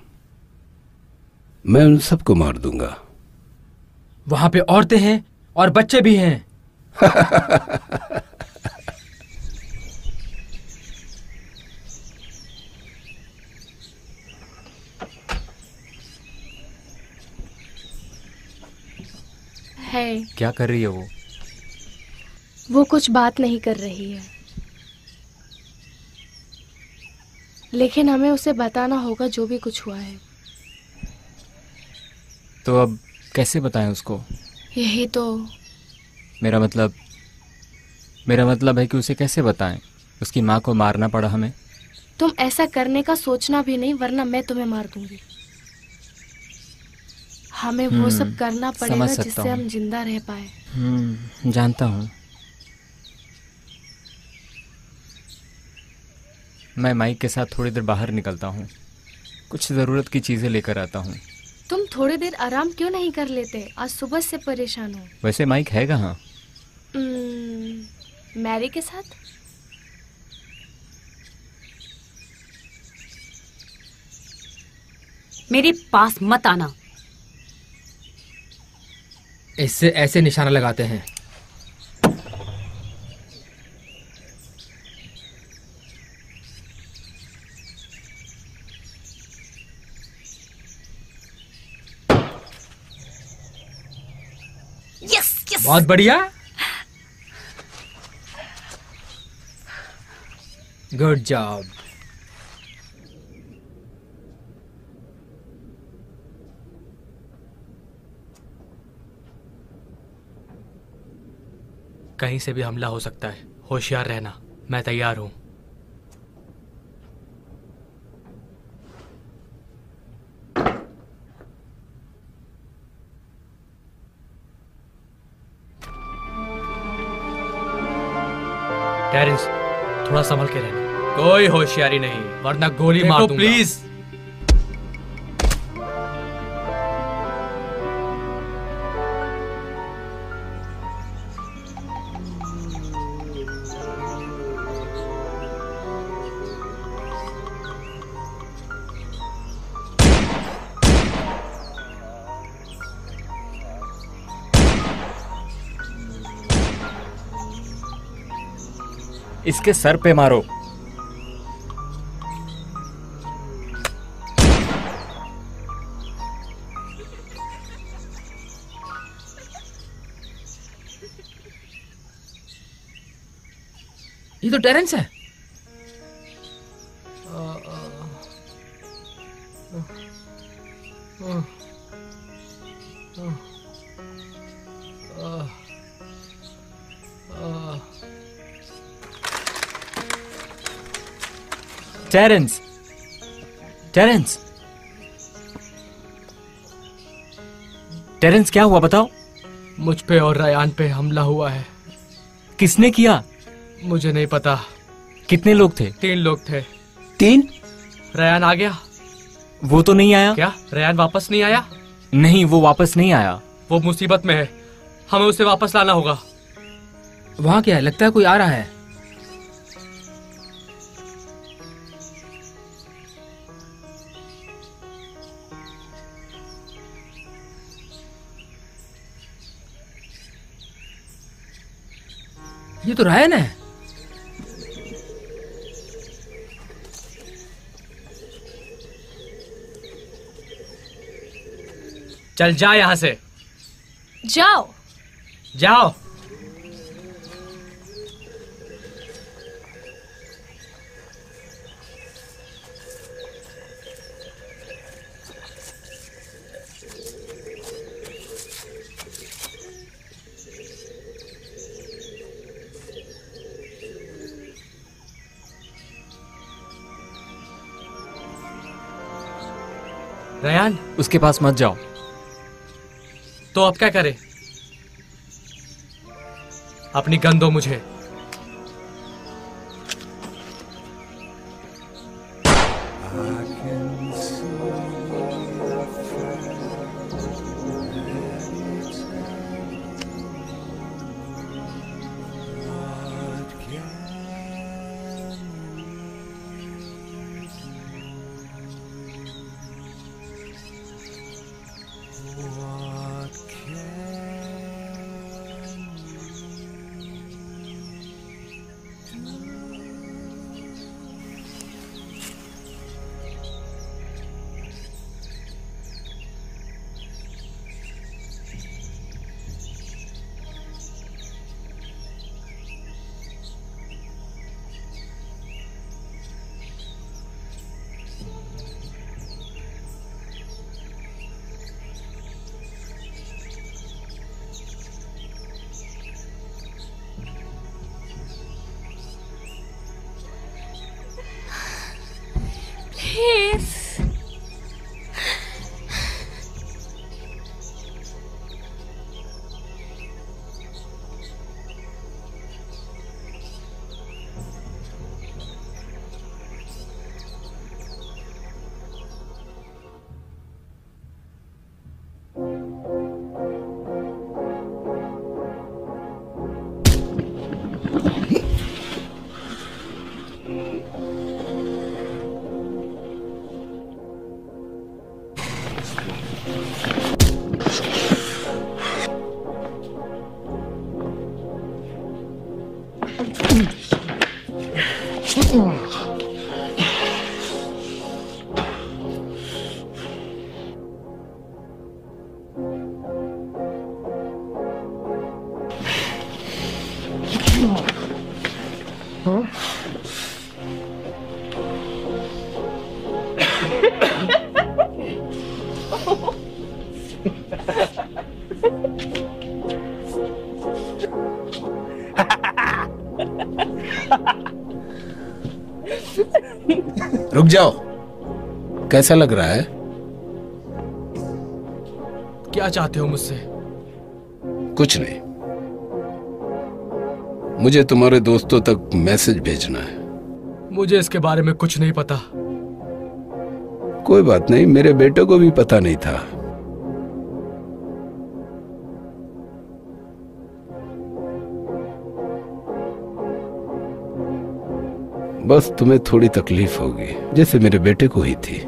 मैं उन सबको मार दूंगा। वहां पे औरतें हैं और बच्चे भी हैं। है। क्या कर रही है वो कुछ बात नहीं कर रही है, लेकिन हमें उसे बताना होगा जो भी कुछ हुआ है। तो अब कैसे बताएं उसको? यही तो। मेरा मतलब है कि उसे कैसे बताएं? उसकी माँ को मारना पड़ा हमें। तुम ऐसा करने का सोचना भी नहीं, वरना मैं तुम्हें मार दूंगी। हमें वो सब करना पड़ेगा जिससे हम जिंदा रह पाए। जानता हूँ। मैं माइक के साथ थोड़ी देर बाहर निकलता हूँ, कुछ ज़रूरत की चीज़ें लेकर आता हूँ। तुम थोड़ी देर आराम क्यों नहीं कर लेते? आज सुबह से परेशान हो। वैसे माइक है कहाँ? मैरी के साथ। मेरे पास मत आना। इससे ऐसे निशाना लगाते हैं। यस। बहुत बढ़िया, गुड जॉब। कहीं से भी हमला हो सकता है, होशियार रहना। मैं तैयार हूं। टेरेंस, थोड़ा संभल के रहना। कोई होशियारी नहीं, वरना गोली मार दूंगा। प्लीज। इसके सर पे मारो। ये तो टेरेंस है। टेरेंस, टेरेंस, टेरेंस, क्या हुआ बताओ? मुझ पे और रयान पे हमला हुआ है। किसने किया? मुझे नहीं पता। कितने लोग थे? 3 लोग थे। 3? रयान आ गया? वो तो नहीं आया। क्या रयान वापस नहीं आया? नहीं, वो वापस नहीं आया। वो मुसीबत में है, हमें उसे वापस लाना होगा। वहां क्या है? लगता है कोई आ रहा है। ये तो रायन है। चल जा यहां से। जाओ। जाओ। रयान, उसके पास मत जाओ। तो अब क्या करे? अपनी गन दो मुझे। रुक जाओ। कैसा लग रहा है? क्या चाहते हो मुझसे? कुछ नहीं, मुझे तुम्हारे दोस्तों तक मैसेज भेजना है। मुझे इसके बारे में कुछ नहीं पता। कोई बात नहीं, मेरे बेटे को भी पता नहीं था। बस तुम्हें थोड़ी तकलीफ होगी, जैसे मेरे बेटे को ही थी।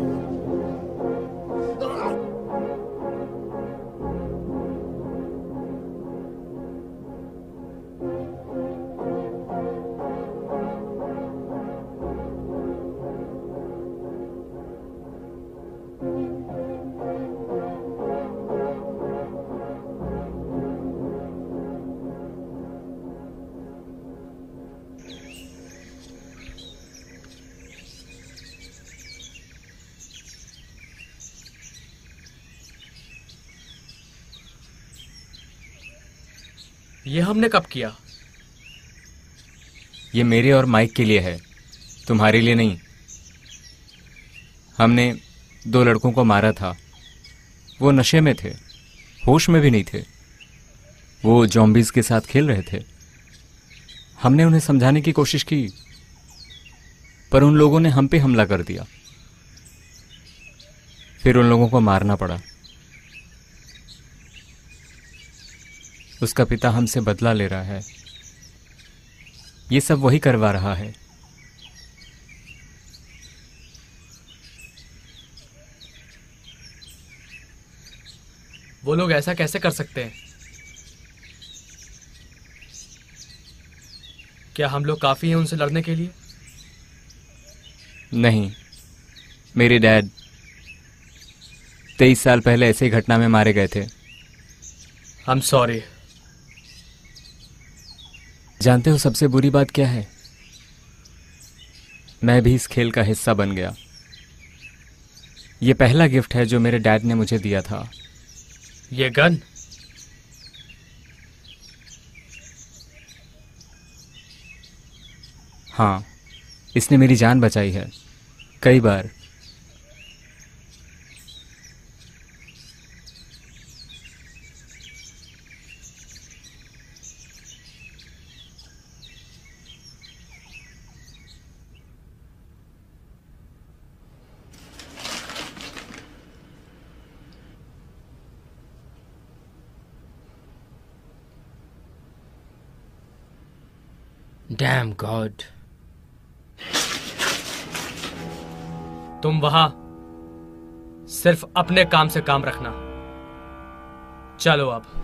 ये हमने कब किया? ये मेरे और माइक के लिए है, तुम्हारे लिए नहीं। हमने 2 लड़कों को मारा था। वो नशे में थे, होश में भी नहीं थे। वो जॉम्बीज के साथ खेल रहे थे। हमने उन्हें समझाने की कोशिश की, पर उन लोगों ने हम पे हमला कर दिया। फिर उन लोगों को मारना पड़ा। उसका पिता हमसे बदला ले रहा है। ये सब वही करवा रहा है। वो लोग ऐसा कैसे कर सकते हैं? क्या हम लोग काफी हैं उनसे लड़ने के लिए? नहीं, मेरे डैड 23 साल पहले ऐसे ही घटना में मारे गए थे। I am sorry. जानते हो सबसे बुरी बात क्या है? मैं भी इस खेल का हिस्सा बन गया। ये पहला गिफ्ट है जो मेरे डैड ने मुझे दिया था। ये गन? हाँ, इसने मेरी जान बचाई है कई बार। Dam God. तुम वहां सिर्फ अपने काम से काम रखना। चलो अब।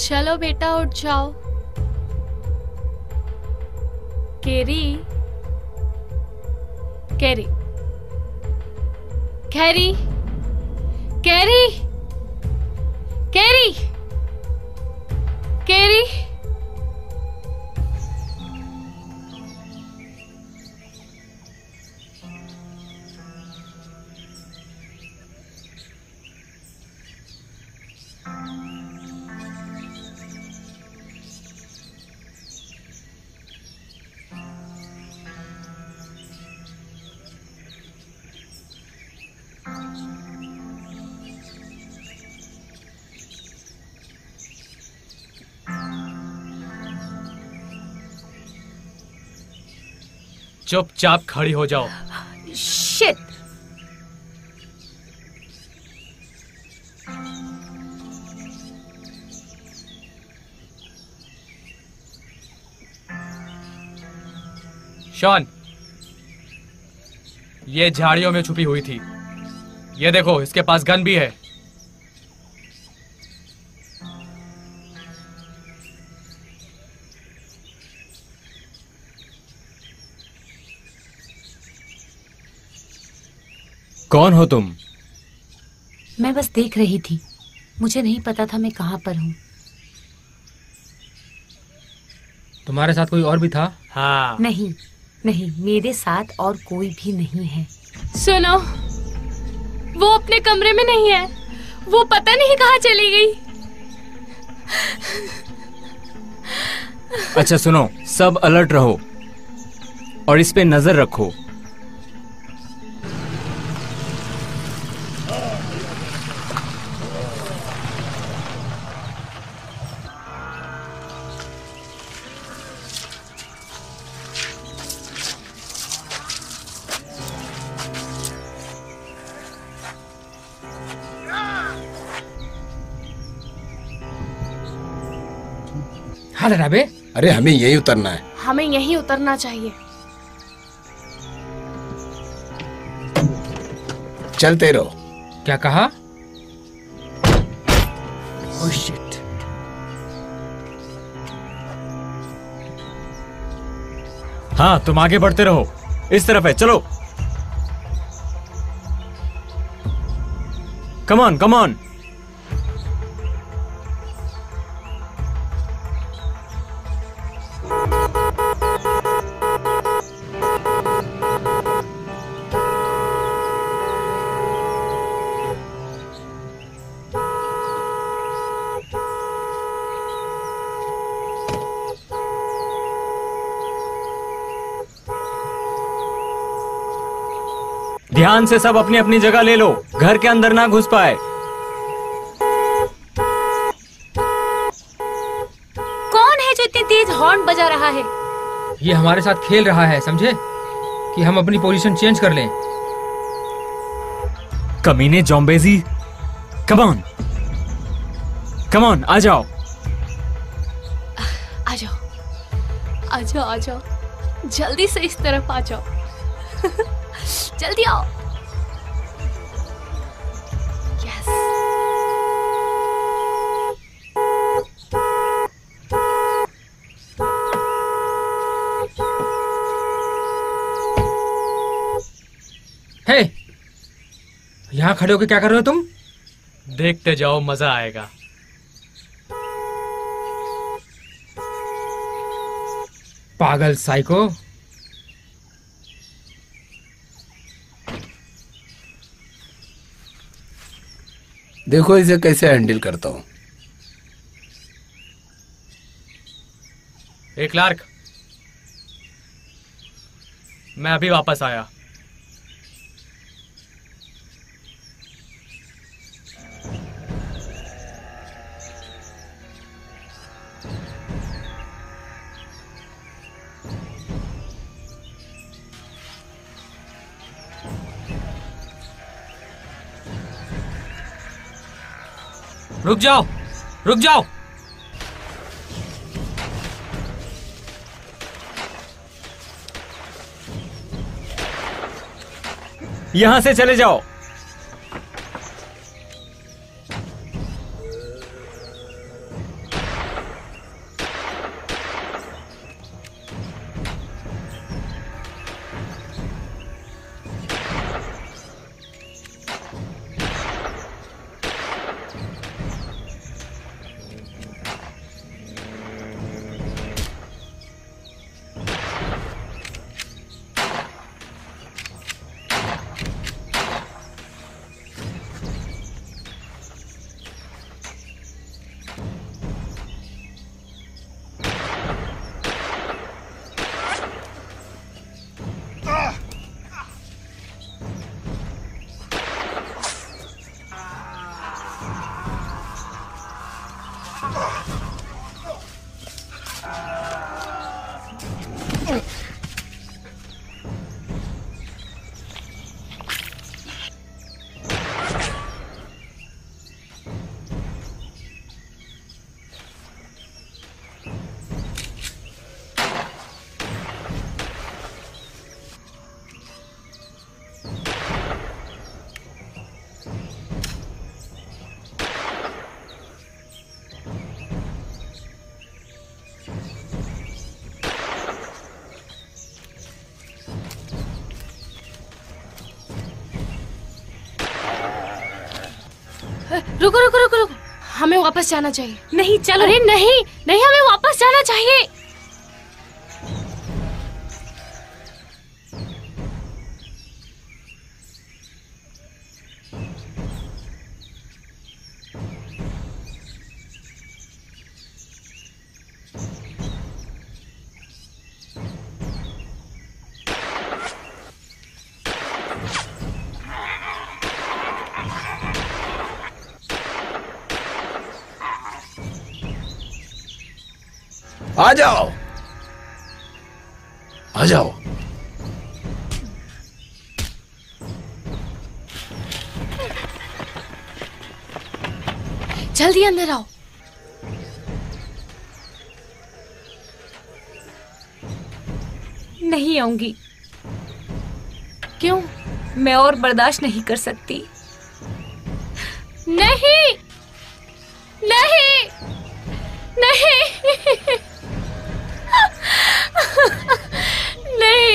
चलो बेटा उठ जाओ। Carry, carry, carry, carry, carry, carry. चुपचाप खड़ी हो जाओ। शिट। शॉन, ये झाड़ियों में छुपी हुई थी। ये देखो, इसके पास गन भी है। कौन हो तुम? मैं बस देख रही थी, मुझे नहीं पता था मैं कहाँ पर हूँ। तुम्हारे साथ कोई और भी था? हाँ। नहीं नहीं, मेरे साथ और कोई भी नहीं है। सुनो, वो अपने कमरे में नहीं है। वो पता नहीं कहाँ चली गई। अच्छा सुनो, सब अलर्ट रहो और इस पे नजर रखो। हाँ बे। अरे हमें यही उतरना है। हमें यहीं उतरना चाहिए। चलते रहो। क्या कहा? Oh shit. हाँ, तुम आगे बढ़ते रहो। इस तरफ है, चलो। Come on, come on. ध्यान से सब अपनी अपनी जगह ले लो, घर के अंदर ना घुस पाए। कौन है जो इतनी तेज हॉर्न बजा रहा है? ये हमारे साथ खेल रहा है, समझे? कि हम अपनी पोजीशन चेंज कर लें। कमीने जॉम्बेजी, कम ऑन, कम ऑन, आ जाओ। आ जाओ, आ जाओ, आ जाओ, जल्दी से इस तरफ आ जाओ। जल्दी आओ। यस। हे, यहाँ खड़े होके क्या कर रहे हो तुम? देखते जाओ, मजा आएगा। पागल साइको। देखो इसे कैसे हैंडल करता हूँ। एक क्लार्क, मैं अभी वापस आया। रुक जाओ, रुक जाओ। यहां से चले जाओ। रुको रुको रुको रुको, हमें वापस जाना चाहिए। नहीं चलो। अरे नहीं नहीं, हमें वापस जाना चाहिए। आ जाओ, आ जाओ। जल्दी अंदर आओ। नहीं आऊंगी। क्यों? मैं और बर्दाश्त नहीं कर सकती। नहीं नहीं नहीं नहीं।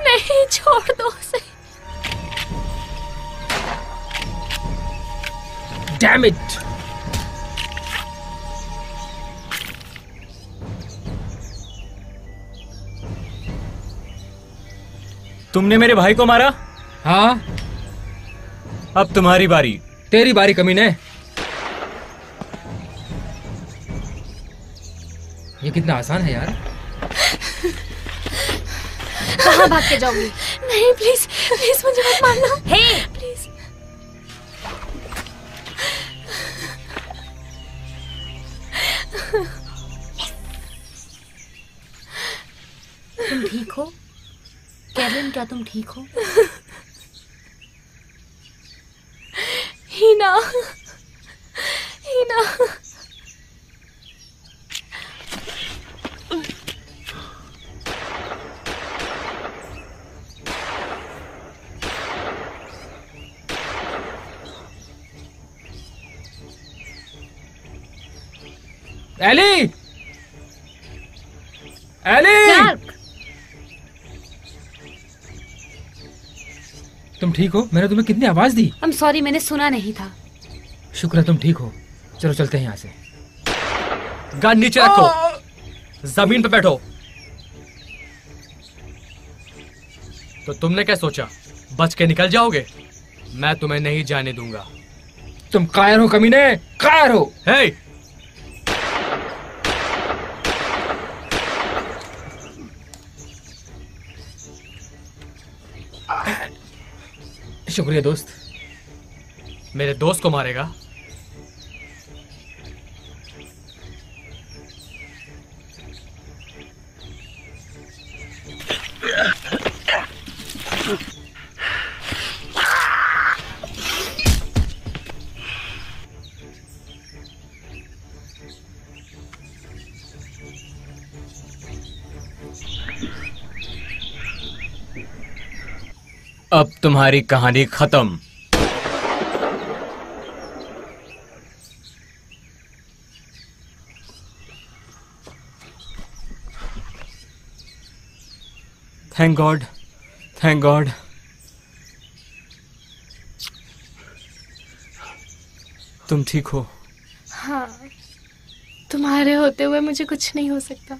नहीं, छोड़ दो उसे। Damn it! तुमने मेरे भाई को मारा। हाँ, अब तुम्हारी बारी। तेरी बारी कमीने। ये कितना आसान है यार। कहाँ भाग के जाओगी? नहीं प्लीज प्लीज मुझे मत मारना। हे प्लीज। तुम ठीक हो कैरलिन? क्या तुम ठीक हो? हीना, हीना। एली, एली, क्लार्क, तुम ठीक हो? मैंने तुम्हें कितनी आवाज दी। I'm sorry, मैंने सुना नहीं था। शुक्र है तुम ठीक हो। चलो चलते हैं यहाँ से। गन नीचे रखो, जमीन पे बैठो। तो तुमने क्या सोचा, बच के निकल जाओगे? मैं तुम्हें नहीं जाने दूंगा। तुम कायर हो कमीने, कायर हो। हे! शुक्रिया दोस्त। मेरे दोस्त को मारेगा? अब तुम्हारी कहानी खत्म। Thank God, thank God. तुम ठीक हो? हाँ, तुम्हारे होते हुए मुझे कुछ नहीं हो सकता।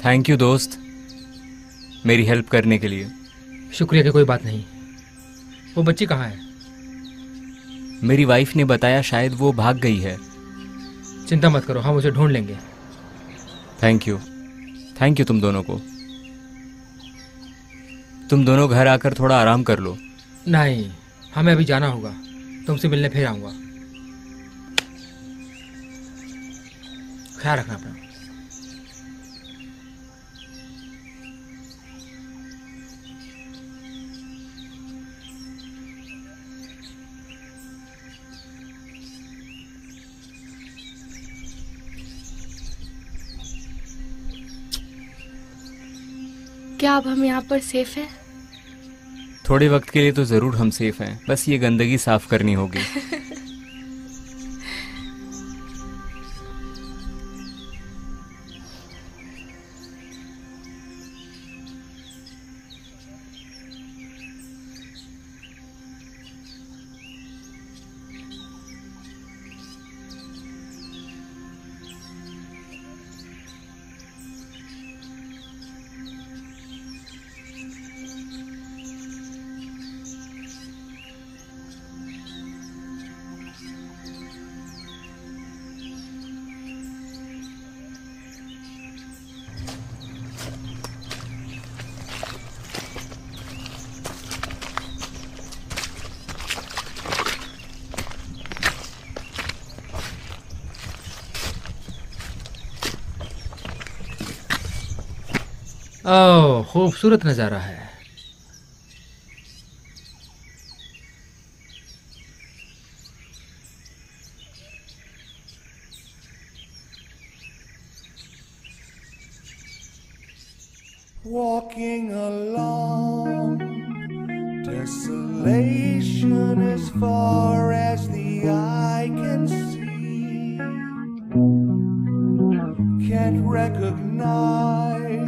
थैंक यू दोस्त, मेरी हेल्प करने के लिए। शुक्रिया की कोई बात नहीं। वो बच्ची कहाँ है? मेरी वाइफ ने बताया शायद वो भाग गई है। चिंता मत करो, हम उसे ढूंढ लेंगे। थैंक यू, थैंक यू तुम दोनों को। तुम दोनों घर आकर थोड़ा आराम कर लो। नहीं, हमें अभी जाना होगा। तुमसे मिलने फिर आऊंगा। ख्याल रखना अपना। क्या अब हम यहाँ पर सेफ हैं? थोड़े वक्त के लिए तो जरूर हम सेफ हैं, बस ये गंदगी साफ करनी होगी। ओह, खूबसूरत नजारा है। Walking along, desolation as far as the eye can see. Can't recognize